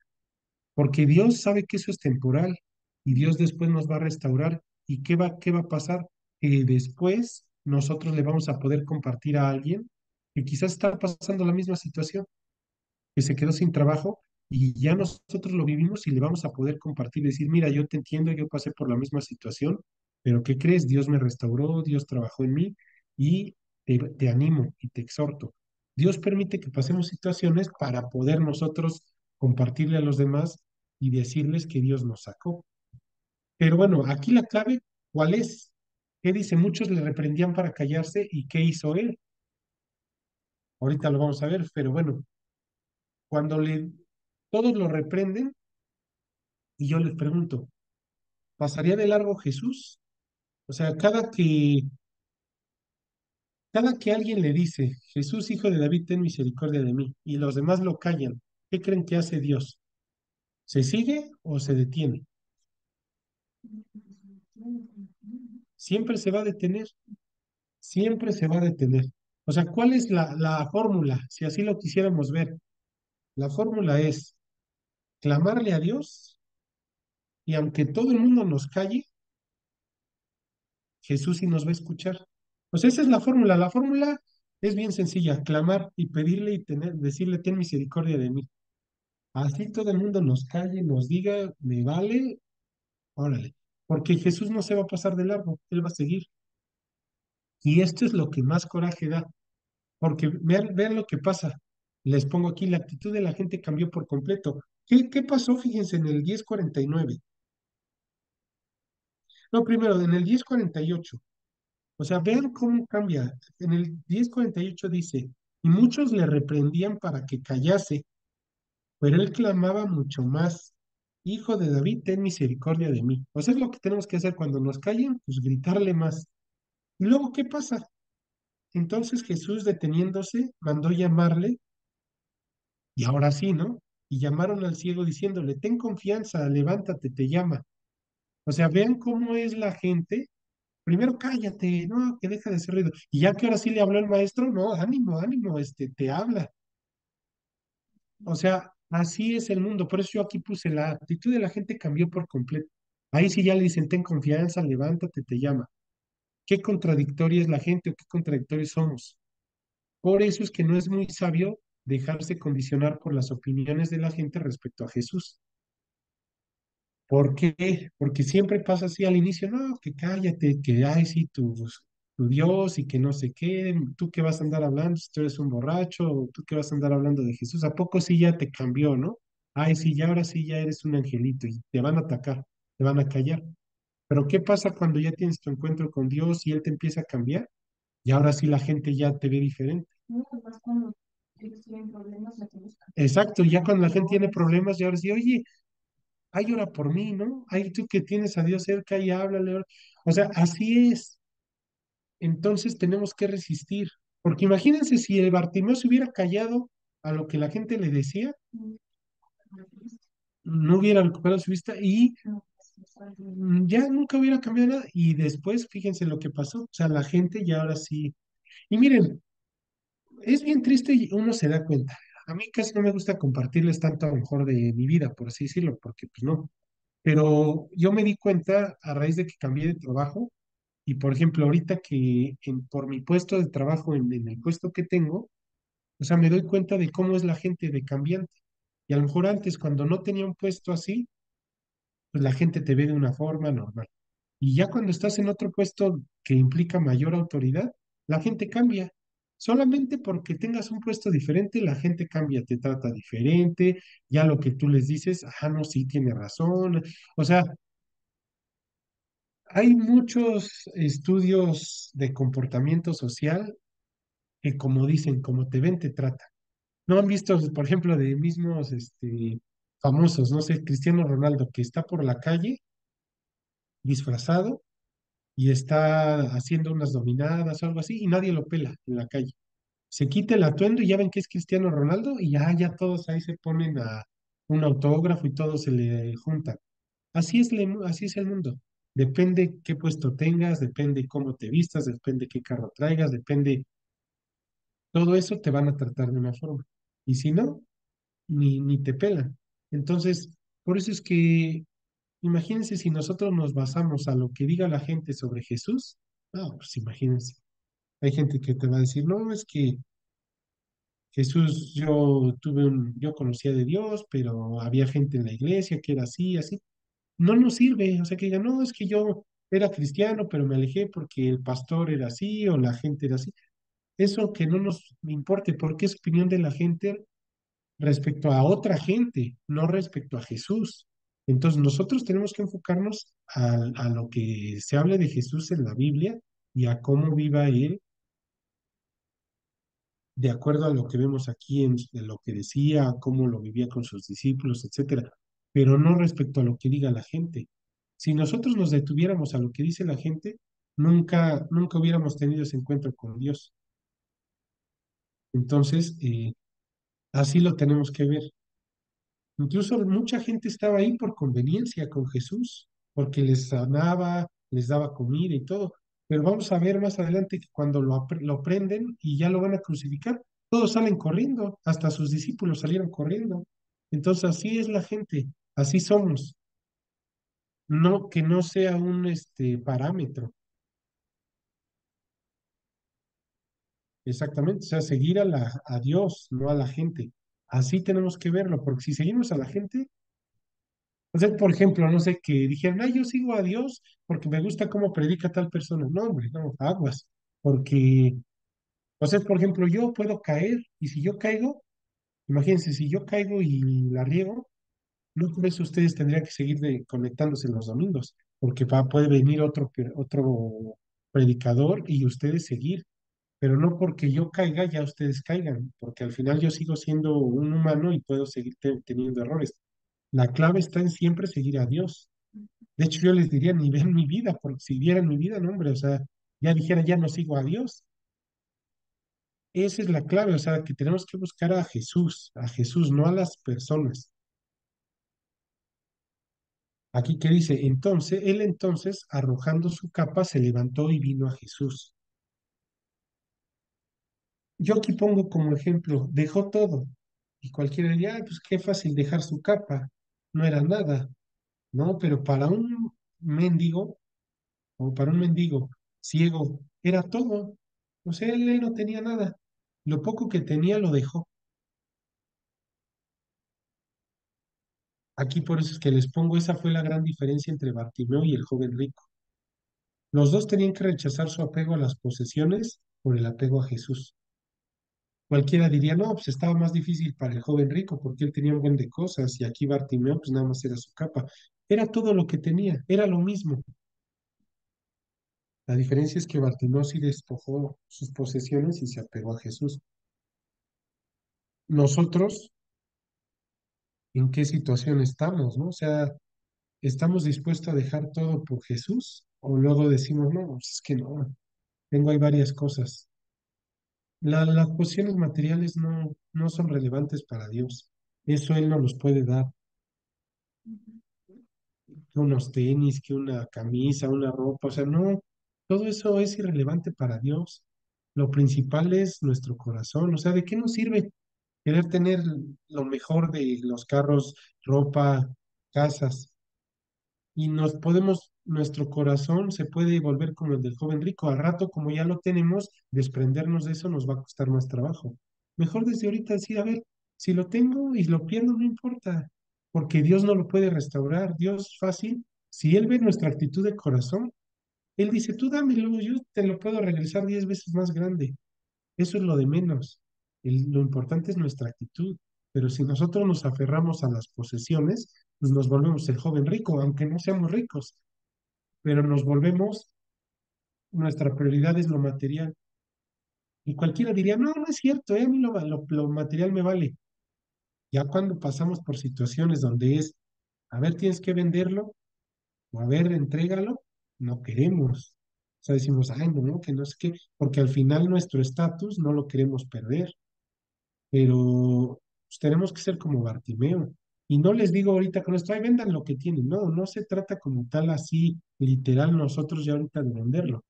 Porque Dios sabe que eso es temporal y Dios después nos va a restaurar. ¿Y qué va a pasar? Que después nosotros le vamos a poder compartir a alguien que quizás está pasando la misma situación, que se quedó sin trabajo y ya nosotros lo vivimos y le vamos a poder compartir, decir, mira, yo te entiendo, yo pasé por la misma situación, pero ¿qué crees? Dios me restauró, Dios trabajó en mí y te animo y te exhorto. Dios permite que pasemos situaciones para poder nosotros compartirle a los demás y decirles que Dios nos sacó. Pero bueno, aquí la clave, ¿cuál es? ¿Qué dice? Muchos le reprendían para callarse y ¿qué hizo él? Ahorita lo vamos a ver, pero bueno, cuando todos lo reprenden y yo les pregunto, ¿pasaría de largo Jesús? O sea, cada que alguien le dice, Jesús, hijo de David, ten misericordia de mí, y los demás lo callan, ¿qué creen que hace Dios? ¿Se sigue o se detiene? Siempre se va a detener, siempre se va a detener. O sea, ¿cuál es la fórmula? Si así lo quisiéramos ver, la fórmula es clamarle a Dios y aunque todo el mundo nos calle, Jesús sí nos va a escuchar. Pues esa es la fórmula. La fórmula es bien sencilla, clamar y pedirle y decirle, ten misericordia de mí. Así todo el mundo nos calle, nos diga, me vale, órale. Porque Jesús no se va a pasar de largo, Él va a seguir. Y esto es lo que más coraje da, porque vean lo que pasa. Les pongo aquí, la actitud de la gente cambió por completo. ¿Qué pasó? Fíjense en el 10:49. No, primero, en el 10:48. O sea, vean cómo cambia. En el 10:48 dice, y muchos le reprendían para que callase, pero él clamaba mucho más, Hijo de David, ten misericordia de mí. O sea, es lo que tenemos que hacer cuando nos callen, pues gritarle más. Y luego, ¿qué pasa? Entonces Jesús, deteniéndose, mandó llamarle, y ahora sí, ¿no? Y llamaron al ciego diciéndole, ten confianza, levántate, te llama. O sea, vean cómo es la gente. Primero cállate, no, que deja de hacer ruido. Y ya que ahora sí le habló el maestro, no, ánimo, ánimo, te habla. O sea, así es el mundo. Por eso yo aquí puse la actitud de la gente cambió por completo. Ahí sí ya le dicen, ten confianza, levántate, te llama. Qué contradictoria es la gente o qué contradictorios somos. Por eso es que no es muy sabio dejarse condicionar por las opiniones de la gente respecto a Jesús. ¿Por qué? Porque siempre pasa así al inicio, no, que cállate, que ay, sí, tu Dios y que no sé qué, tú que vas a andar hablando, si tú eres un borracho, o tú que vas a andar hablando de Jesús, ¿a poco sí ya te cambió, no? Ay, sí, ya ahora sí ya eres un angelito y te van a atacar, te van a callar. Pero ¿qué pasa cuando ya tienes tu encuentro con Dios y Él te empieza a cambiar? Y ahora sí la gente ya te ve diferente. Exacto, ya cuando la gente tiene problemas, ya ahora sí, oye, ay, ora por mí, ¿no? Ay, tú que tienes a Dios cerca y háblale. O sea, así es. Entonces tenemos que resistir. Porque imagínense si el Bartimeo se hubiera callado a lo que la gente le decía, no hubiera recuperado su vista y ya nunca hubiera cambiado nada. Y después, fíjense lo que pasó. O sea, la gente ya ahora sí. Y miren, es bien triste y uno se da cuenta. A mí casi no me gusta compartirles tanto a lo mejor de mi vida, por así decirlo, porque pues no. Pero yo me di cuenta a raíz de que cambié de trabajo y, por ejemplo, ahorita que por mi puesto de trabajo, en el puesto que tengo, o sea, me doy cuenta de cómo es la gente de cambiante. Y a lo mejor antes, cuando no tenía un puesto así, pues la gente te ve de una forma normal. Y ya cuando estás en otro puesto que implica mayor autoridad, la gente cambia. Solamente porque tengas un puesto diferente, la gente cambia, te trata diferente, ya lo que tú les dices, ah, no, sí, tiene razón. O sea, hay muchos estudios de comportamiento social que, como dicen, como te ven, te tratan. ¿No han visto, por ejemplo, de mismos famosos, no sé, Cristiano Ronaldo, que está por la calle disfrazado y está haciendo unas dominadas o algo así y nadie lo pela en la calle? Se quita el atuendo y ya ven que es Cristiano Ronaldo y ya todos ahí se ponen a un autógrafo y todos se le juntan. Así es el mundo. Depende qué puesto tengas, depende cómo te vistas, depende qué carro traigas, depende, todo eso te van a tratar de una forma. Y si no, ni te pelan. Entonces, por eso es que imagínense si nosotros nos basamos a lo que diga la gente sobre Jesús. No, pues imagínense. Hay gente que te va a decir, no, es que Jesús, yo conocía de Dios, pero había gente en la iglesia que era así, así. No nos sirve, o sea, que diga, no, es que yo era cristiano, pero me alejé porque el pastor era así o la gente era así. Eso que no nos importe, porque es opinión de la gente respecto a otra gente, no respecto a Jesús. Entonces, nosotros tenemos que enfocarnos a lo que se hable de Jesús en la Biblia y a cómo viva Él, de acuerdo a lo que vemos aquí en lo que decía, cómo lo vivía con sus discípulos, etcétera, pero no respecto a lo que diga la gente. Si nosotros nos detuviéramos a lo que dice la gente, nunca hubiéramos tenido ese encuentro con Dios. Entonces, así lo tenemos que ver. Incluso mucha gente estaba ahí por conveniencia con Jesús, porque les sanaba, les daba comida y todo. Pero vamos a ver más adelante que cuando lo prenden y ya lo van a crucificar, todos salen corriendo, hasta sus discípulos salieron corriendo. Entonces así es la gente, así somos. No que no sea un parámetro, exactamente, o sea, seguir a Dios, no a la gente. Así tenemos que verlo, porque si seguimos a la gente, o sea, por ejemplo, no sé, que dijeran, yo sigo a Dios porque me gusta cómo predica tal persona. No, hombre, no, aguas. Porque, o sea, por ejemplo, yo puedo caer y si yo caigo, imagínense, si yo caigo y la riego, no por eso ustedes tendrían que seguir conectándose los domingos, porque puede venir otro predicador y ustedes seguir, pero no porque yo caiga, ya ustedes caigan, porque al final yo sigo siendo un humano y puedo seguir teniendo errores. La clave está en siempre seguir a Dios. De hecho, yo les diría, ni ven mi vida, porque si vieran mi vida, no, hombre, o sea, ya dijera, ya no sigo a Dios. Esa es la clave, o sea, que tenemos que buscar a Jesús, no a las personas. Aquí que dice, él entonces, arrojando su capa, se levantó y vino a Jesús. Yo aquí pongo como ejemplo, dejó todo. Y cualquiera diría, "Ay, pues qué fácil dejar su capa, no era nada, ¿no? Pero para un mendigo, o para un mendigo ciego, era todo. O sea, él no tenía nada. Lo poco que tenía lo dejó. Aquí por eso es que les pongo, esa fue la gran diferencia entre Bartimeo y el joven rico. Los dos tenían que rechazar su apego a las posesiones por el apego a Jesús. Cualquiera diría, no, pues estaba más difícil para el joven rico porque él tenía un buen de cosas y aquí Bartimeo pues nada más era su capa. Era todo lo que tenía, era lo mismo. La diferencia es que Bartimeo sí despojó sus posesiones y se apegó a Jesús. Nosotros en qué situación estamos, ¿no? O sea, ¿estamos dispuestos a dejar todo por Jesús? O luego decimos, no, pues es que no, tengo ahí varias cosas. Las posiciones materiales no son relevantes para Dios. Eso Él no los puede dar. Que unos tenis, que una camisa, una ropa, o sea, no, todo eso es irrelevante para Dios. Lo principal es nuestro corazón, o sea, ¿de qué nos sirve querer tener lo mejor de los carros, ropa, casas? Y nuestro corazón se puede volver como el del joven rico. Al rato, como ya lo tenemos, desprendernos de eso nos va a costar más trabajo. Mejor desde ahorita decir, a ver, si lo tengo y lo pierdo, no importa, porque Dios no lo puede restaurar. Dios fácil, si Él ve nuestra actitud de corazón, Él dice, tú dámelo, yo te lo puedo regresar 10 veces más grande. Eso es lo de menos. Lo importante es nuestra actitud. Pero si nosotros nos aferramos a las posesiones, pues nos volvemos el joven rico, aunque no seamos ricos, pero nos volvemos, nuestra prioridad es lo material. Y cualquiera diría, no, no es cierto, a mí lo material me vale. Ya cuando pasamos por situaciones donde es, a ver, tienes que venderlo, o a ver, entrégalo, no queremos. O sea, decimos, ay, no, que no sé qué, porque al final nuestro estatus no lo queremos perder. Pero pues, tenemos que ser como Bartimeo. Y no les digo ahorita con esto, ay, vendan lo que tienen. No, no se trata como tal así, literal, nosotros ya ahorita de venderlo.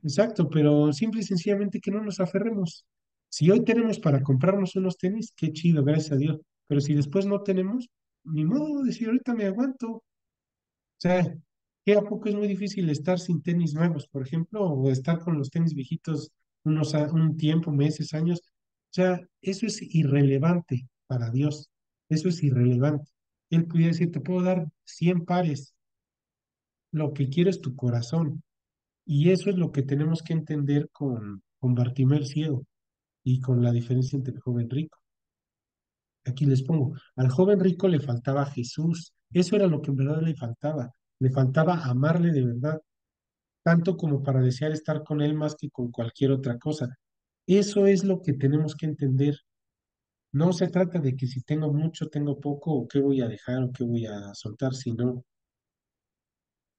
Exacto, pero simple y sencillamente que no nos aferremos. Si hoy tenemos para comprarnos unos tenis, qué chido, gracias a Dios. Pero si después no tenemos, ni modo de decir, ahorita me aguanto. O sea, ¿qué a poco es muy difícil estar sin tenis nuevos, por ejemplo, o estar con los tenis viejitos un tiempo, meses, años? O sea, eso es irrelevante para Dios. Eso es irrelevante. Él pudiera decir, te puedo dar 100 pares. Lo que quiero es tu corazón. Y eso es lo que tenemos que entender con Bartimeo el ciego y con la diferencia entre el joven rico. Aquí les pongo, al joven rico le faltaba Jesús. Eso era lo que en verdad le faltaba. Le faltaba amarle de verdad, tanto como para desear estar con él más que con cualquier otra cosa. Eso es lo que tenemos que entender. No se trata de que si tengo mucho, tengo poco, o qué voy a dejar, o qué voy a soltar, sino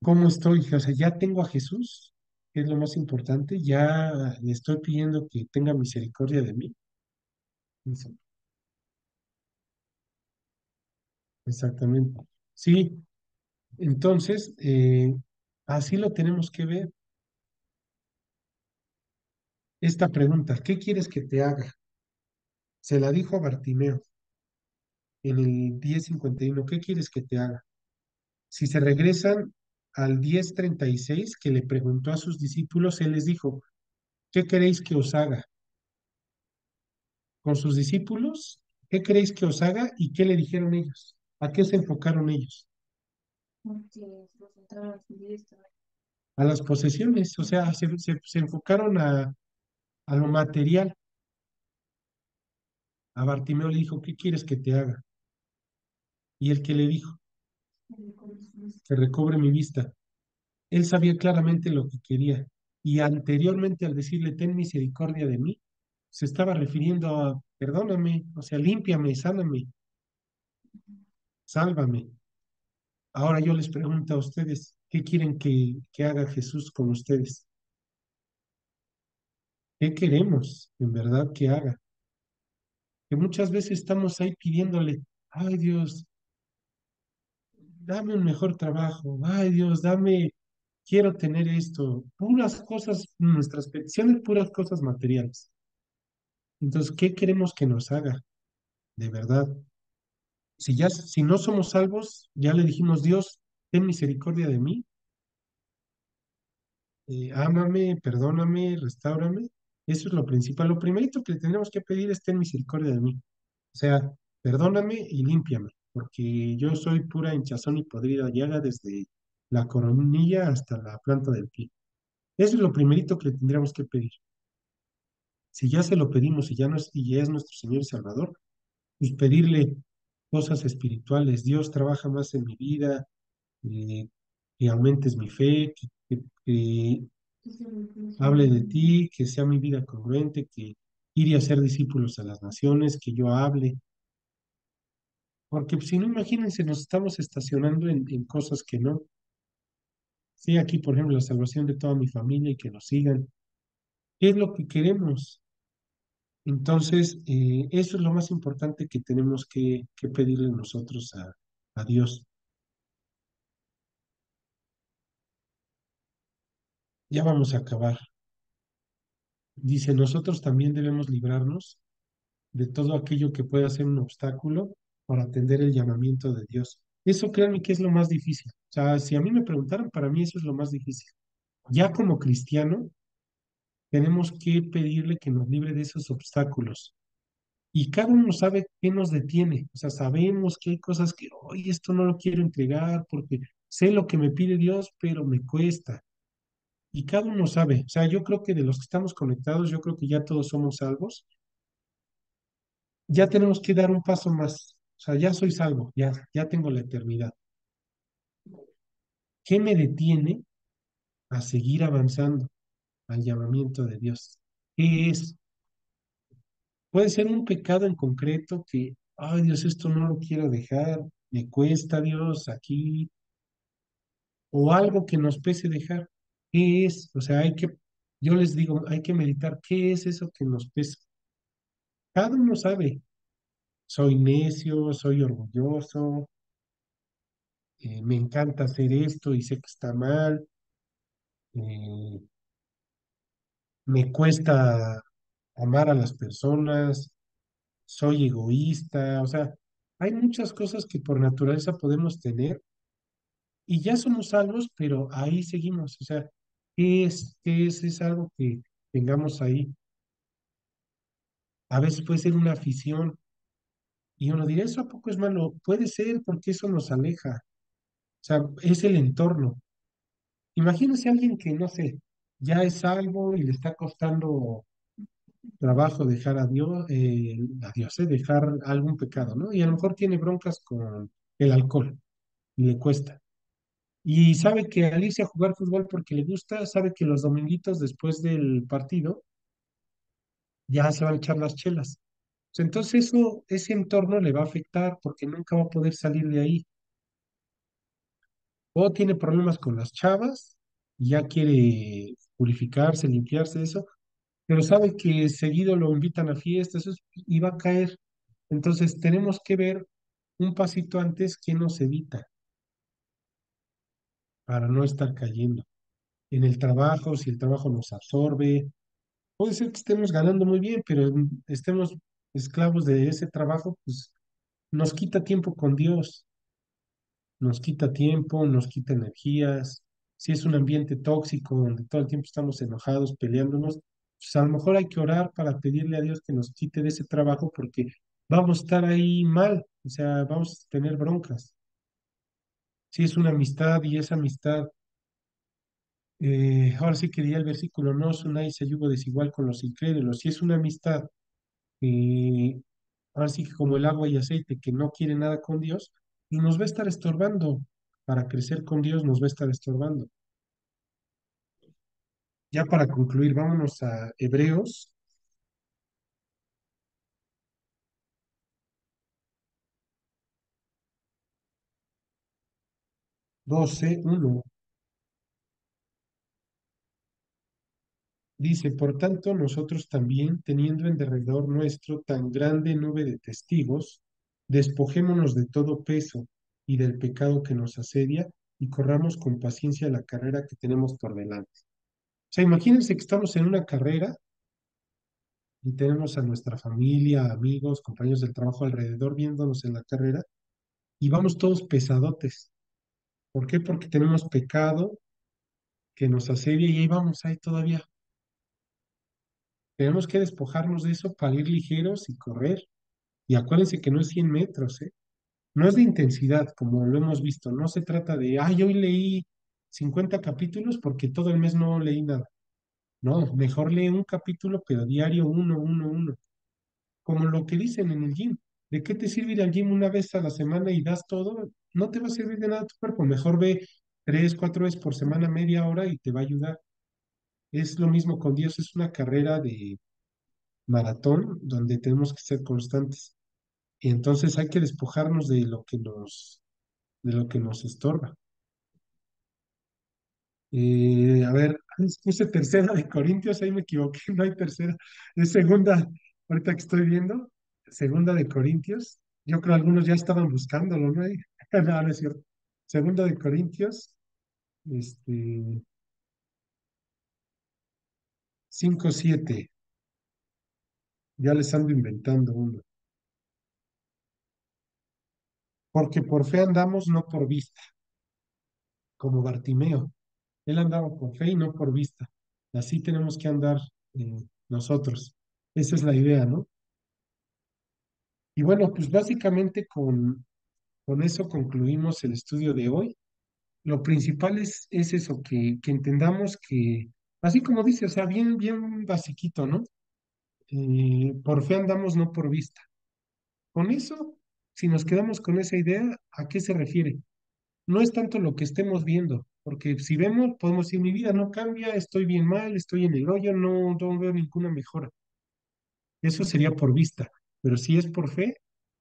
cómo estoy. O sea, ya tengo a Jesús, que es lo más importante, ya le estoy pidiendo que tenga misericordia de mí. Eso, exactamente. Sí, entonces, así lo tenemos que ver. Esta pregunta, ¿qué quieres que te haga? Se la dijo a Bartimeo en el 10:51. ¿Qué quieres que te haga? Si se regresan al 10:36, que le preguntó a sus discípulos, él les dijo, ¿qué queréis que os haga? Con sus discípulos, ¿qué queréis que os haga? ¿Y qué le dijeron ellos? ¿A qué se enfocaron ellos? A las posesiones, o sea, se enfocaron a lo material. A Bartimeo le dijo, ¿qué quieres que te haga? Y el que le dijo, que recobre mi vista. Él sabía claramente lo que quería. Y anteriormente al decirle, ten misericordia de mí, se estaba refiriendo a, perdóname, o sea, límpiame, sáname, sálvame. Ahora yo les pregunto a ustedes, ¿qué quieren que haga Jesús con ustedes? ¿Qué queremos en verdad que haga? Que muchas veces estamos ahí pidiéndole, ay Dios, dame un mejor trabajo, ay Dios, quiero tener esto, puras cosas, nuestras peticiones, puras cosas materiales. Entonces, ¿qué queremos que nos haga? De verdad. Si no somos salvos, ya le dijimos, Dios, ten misericordia de mí, ámame, perdóname, restáurame. Eso es lo principal. Lo primerito que le tenemos que pedir es ten misericordia de mí. O sea, perdóname y límpiame, porque yo soy pura hinchazón y podrida llaga desde la coronilla hasta la planta del pie. Eso es lo primerito que le tendríamos que pedir. Si ya se lo pedimos y y ya es nuestro Señor y Salvador, pues pedirle cosas espirituales. Dios trabaja más en mi vida, eh, que aumentes mi fe, que hable de ti, que sea mi vida congruente, que ir y hacer discípulos a las naciones, que yo hable. Porque pues, si no, imagínense, nos estamos estacionando en cosas que no. Sí, aquí, por ejemplo, la salvación de toda mi familia y que nos sigan. ¿Qué es lo que queremos? Entonces, eso es lo más importante que tenemos que pedirle nosotros a Dios. Ya vamos a acabar. Dice, nosotros también debemos librarnos de todo aquello que pueda ser un obstáculo para atender el llamamiento de Dios. Eso créanme que es lo más difícil. O sea, si a mí me preguntaran, para mí eso es lo más difícil. Ya como cristiano, tenemos que pedirle que nos libre de esos obstáculos. Y cada uno sabe qué nos detiene. O sea, sabemos que hay cosas que, hoy esto no lo quiero entregar porque sé lo que me pide Dios, pero me cuesta. Y cada uno sabe. O sea, yo creo que de los que estamos conectados, yo creo que ya todos somos salvos. Ya tenemos que dar un paso más. O sea, ya soy salvo, ya tengo la eternidad. ¿Qué me detiene a seguir avanzando al llamamiento de Dios? ¿Qué es? Puede ser un pecado en concreto que, ay Dios, esto no lo quiero dejar, me cuesta Dios aquí, o algo que nos pese dejar. ¿Qué es? O sea, yo les digo, hay que meditar, ¿qué es eso que nos pesa? Cada uno sabe, soy necio, soy orgulloso, me encanta hacer esto y sé que está mal, eh, me cuesta amar a las personas, soy egoísta, o sea, hay muchas cosas que por naturaleza podemos tener y ya somos salvos, pero ahí seguimos, o sea, ¿qué es? ¿Qué es? Es algo que tengamos ahí. A veces puede ser una afición y uno dirá, ¿eso a poco es malo? Puede ser porque eso nos aleja, o sea, es el entorno. Imagínese a alguien que, no sé, ya es salvo y le está costando trabajo dejar a Dios, dejar algún pecado, ¿no? Y a lo mejor tiene broncas con el alcohol y le cuesta. Y sabe que al irse a jugar fútbol porque le gusta, sabe que los dominguitos después del partido ya se van a echar las chelas. Entonces ese entorno le va a afectar porque nunca va a poder salir de ahí. O tiene problemas con las chavas, y ya quiere purificarse, limpiarse de eso, pero sabe que seguido lo invitan a fiestas y va a caer. Entonces tenemos que ver un pasito antes que nos evita para no estar cayendo. En el trabajo, si el trabajo nos absorbe, puede ser que estemos ganando muy bien, pero estemos esclavos de ese trabajo, pues nos quita tiempo con Dios, nos quita tiempo, nos quita energías. Si es un ambiente tóxico donde todo el tiempo estamos enojados, peleándonos, pues a lo mejor hay que orar para pedirle a Dios que nos quite de ese trabajo porque vamos a estar ahí mal, o sea, vamos a tener broncas. Si es una amistad y esa amistad, ahora sí que diría el versículo, no os unáis a yugo desigual con los incrédulos. Si es una amistad, eh, ahora sí que como el agua y aceite que no quiere nada con Dios, y nos va a estar estorbando. Para crecer con Dios nos va a estar estorbando. Ya para concluir, vámonos a Hebreos 12:1. Dice, por tanto, nosotros también, teniendo en derredor nuestro tan grande nube de testigos, despojémonos de todo peso y del pecado que nos asedia y corramos con paciencia la carrera que tenemos por delante. O sea, imagínense que estamos en una carrera y tenemos a nuestra familia, amigos, compañeros del trabajo alrededor viéndonos en la carrera y vamos todos pesadotes. ¿Por qué? Porque tenemos pecado que nos asedia y ahí vamos, ahí todavía. Tenemos que despojarnos de eso para ir ligeros y correr. Y acuérdense que no es 100 metros, ¿eh? No es de intensidad, como lo hemos visto. No se trata de, ay, hoy leí 50 capítulos porque todo el mes no leí nada. No, mejor lee un capítulo, pero diario uno, uno, uno. Como lo que dicen en el gym. ¿De qué te sirve ir al gym una vez a la semana y das todo? No te va a servir de nada tu cuerpo. Mejor ve 3, 4 veces por semana, media hora y te va a ayudar. Es lo mismo con Dios, es una carrera de maratón donde tenemos que ser constantes. Y entonces hay que despojarnos de lo que nos estorba. A ver, puse tercera de Corintios, ahí me equivoqué, no hay tercera, es segunda, ahorita que estoy viendo, segunda de Corintios, yo creo algunos ya estaban buscándolo, ¿no? No, no es cierto. Segunda de Corintios, este, 5:7, ya les ando inventando uno, porque por fe andamos, no por vista, como Bartimeo, él andaba por fe y no por vista, así tenemos que andar nosotros, esa es la idea, ¿no? Y bueno, pues básicamente con eso concluimos el estudio de hoy. Lo principal es eso, que entendamos que, así como dice, o sea, bien, bien basiquito, ¿no? Por fe andamos, no por vista. Con eso, si nos quedamos con esa idea, ¿a qué se refiere? No es tanto lo que estemos viendo, porque si vemos, podemos decir, mi vida no cambia, estoy bien mal, estoy en el hoyo, no veo ninguna mejora. Eso sería por vista, pero si es por fe,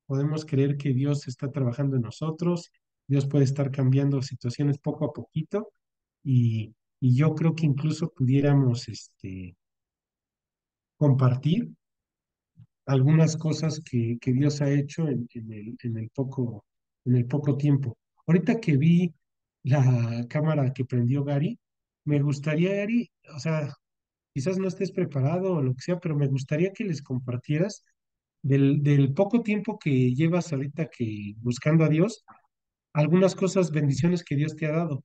podemos creer que Dios está trabajando en nosotros, Dios puede estar cambiando situaciones poco a poquito y yo creo que incluso pudiéramos compartir algunas cosas que Dios ha hecho en el poco tiempo. Ahorita que vi la cámara que prendió Gary, me gustaría, Gary, o sea, quizás no estés preparado o lo que sea, pero me gustaría que les compartieras del poco tiempo que llevas ahorita que buscando a Dios, algunas cosas, bendiciones que Dios te ha dado,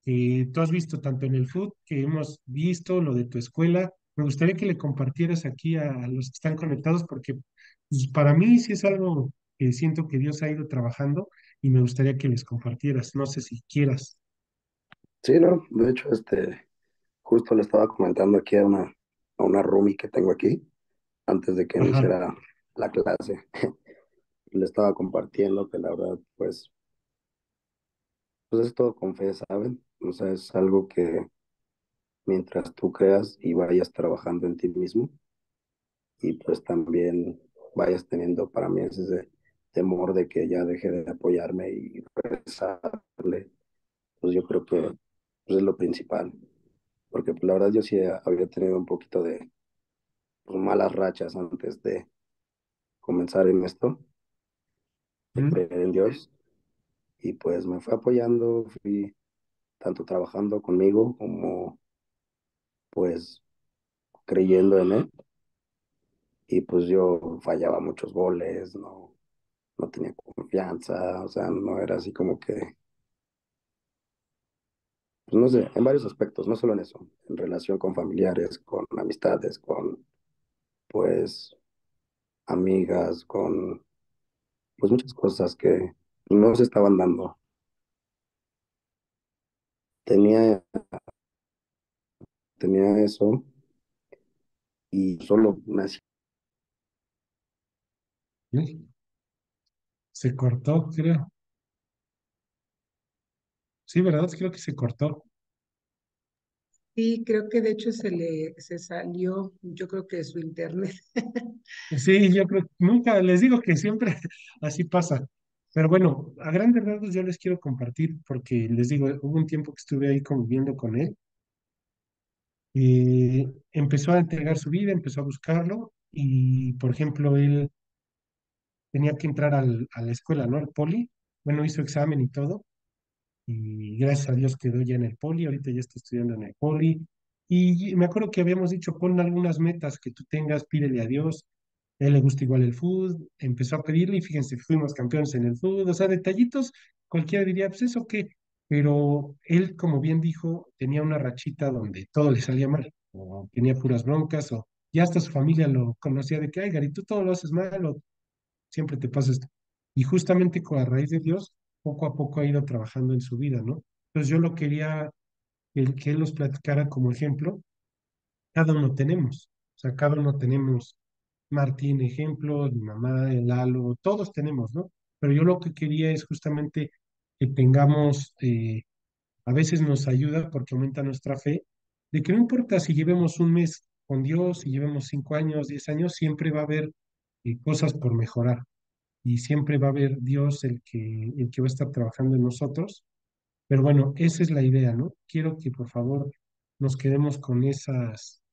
que tú has visto tanto en el food, que hemos visto, lo de tu escuela. Me gustaría que le compartieras aquí a los que están conectados, porque pues, para mí sí es algo que siento que Dios ha ido trabajando y me gustaría que les compartieras. No sé si quieras. Sí, no, de hecho, justo le estaba comentando aquí a una roomie que tengo aquí, antes de que Ajá. iniciara la clase. Le estaba compartiendo que la verdad, pues es todo con fe, ¿saben? O sea, es algo que mientras tú creas y vayas trabajando en ti mismo y pues también vayas teniendo para mí ese temor de que ya deje de apoyarme y rezarle, pues yo creo que pues, es lo principal, porque pues, la verdad yo sí había tenido un poquito de pues, malas rachas antes de comenzar en esto, de ¿Mm? creer en Dios, y pues me fue apoyando, fui tanto trabajando conmigo como pues creyendo en Él, y pues yo fallaba muchos goles, no tenía confianza, o sea, no era así como que, pues no sé, en varios aspectos, no solo en eso, en relación con familiares, con amistades, con pues amigas, con pues muchas cosas que no se estaban dando. Tenía, tenía eso y solo me hacía. ¿Sí? Se cortó, creo. Sí, ¿verdad? Creo que se cortó. Sí, creo que de hecho se salió, yo creo que de su internet. Sí, yo creo, nunca les digo que siempre así pasa. Pero bueno, a grandes rasgos yo les quiero compartir, porque les digo, hubo un tiempo que estuve ahí conviviendo con él. Empezó a entregar su vida, empezó a buscarlo y, por ejemplo, él tenía que entrar a la escuela, ¿no? Al poli. Bueno, hizo examen y todo y gracias a Dios quedó ya en el poli, ahorita ya está estudiando en el poli. Y me acuerdo que habíamos dicho, pon algunas metas que tú tengas, pídele a Dios. A él le gusta igual el fútbol, empezó a pedirle y fíjense, fuimos campeones en el fútbol, o sea, detallitos, cualquiera diría, pues eso qué, pero él, como bien dijo, tenía una rachita donde todo le salía mal, o tenía puras broncas, o ya hasta su familia lo conocía de que, ay, Gary, tú todo lo haces mal, o siempre te pasa esto. Y justamente con a raíz de Dios, poco a poco ha ido trabajando en su vida, ¿no? Entonces yo lo quería que él nos platicara como ejemplo, cada uno tenemos, o sea, cada uno tenemos, Martín ejemplo, mi mamá, el Lalo, todos tenemos, ¿no? Pero yo lo que quería es justamente que tengamos, a veces nos ayuda porque aumenta nuestra fe, de que no importa si llevemos un mes con Dios, si llevemos 5 años, 10 años, siempre va a haber cosas por mejorar. y siempre va a haber Dios el que va a estar trabajando en nosotros. Pero bueno, esa es la idea, ¿no? Quiero que por favor nos quedemos con esas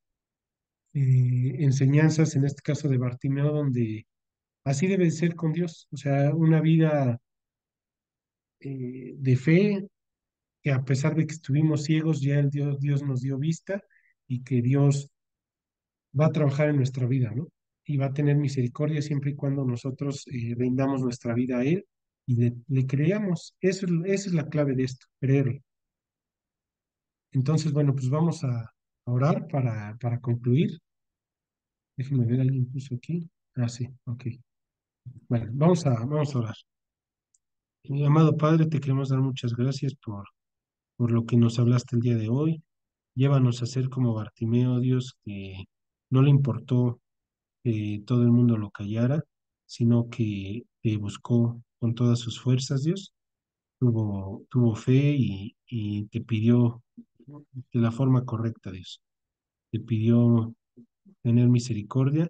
enseñanzas, en este caso de Bartimeo, donde así debe ser con Dios, o sea, una vida de fe, que a pesar de que estuvimos ciegos, ya Dios nos dio vista y que Dios va a trabajar en nuestra vida, ¿no? Y va a tener misericordia siempre y cuando nosotros rindamos nuestra vida a Él y le creamos. Esa es la clave de esto, creerlo. Entonces, bueno, pues vamos a orar para concluir. Déjenme ver, alguien puso aquí. Ah, sí, ok. Bueno, vamos a orar. Amado Padre, te queremos dar muchas gracias por lo que nos hablaste el día de hoy. Llévanos a ser como Bartimeo, Dios, que no le importó que todo el mundo lo callara, sino que te buscó con todas sus fuerzas, Dios. Tuvo fe y te pidió de la forma correcta, Dios. Te pidió tener misericordia.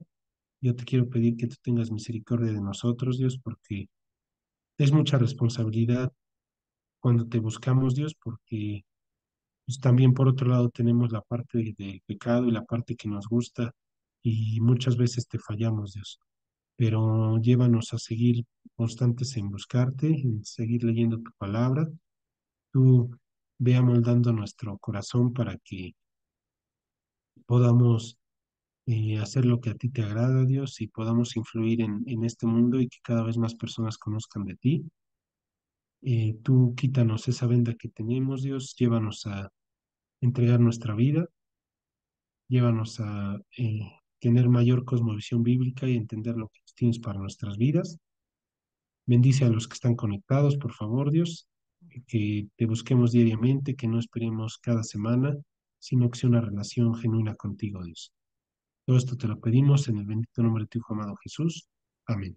Yo te quiero pedir que tú tengas misericordia de nosotros, Dios, porque es mucha responsabilidad cuando te buscamos, Dios, porque pues, también por otro lado tenemos la parte del pecado y la parte que nos gusta y muchas veces te fallamos, Dios. Pero llévanos a seguir constantes en buscarte, en seguir leyendo tu palabra. Tú ve amoldando nuestro corazón para que podamos hacer lo que a ti te agrada, Dios, y podamos influir en este mundo y que cada vez más personas conozcan de ti. Tú quítanos esa venda que tenemos, Dios, llévanos a entregar nuestra vida, llévanos a tener mayor cosmovisión bíblica y entender lo que tú tienes para nuestras vidas. Bendice a los que están conectados, por favor, Dios, que te busquemos diariamente, que no esperemos cada semana, sino que sea una relación genuina contigo, Dios. Todo esto te lo pedimos en el bendito nombre de tu Hijo amado Jesús. Amén.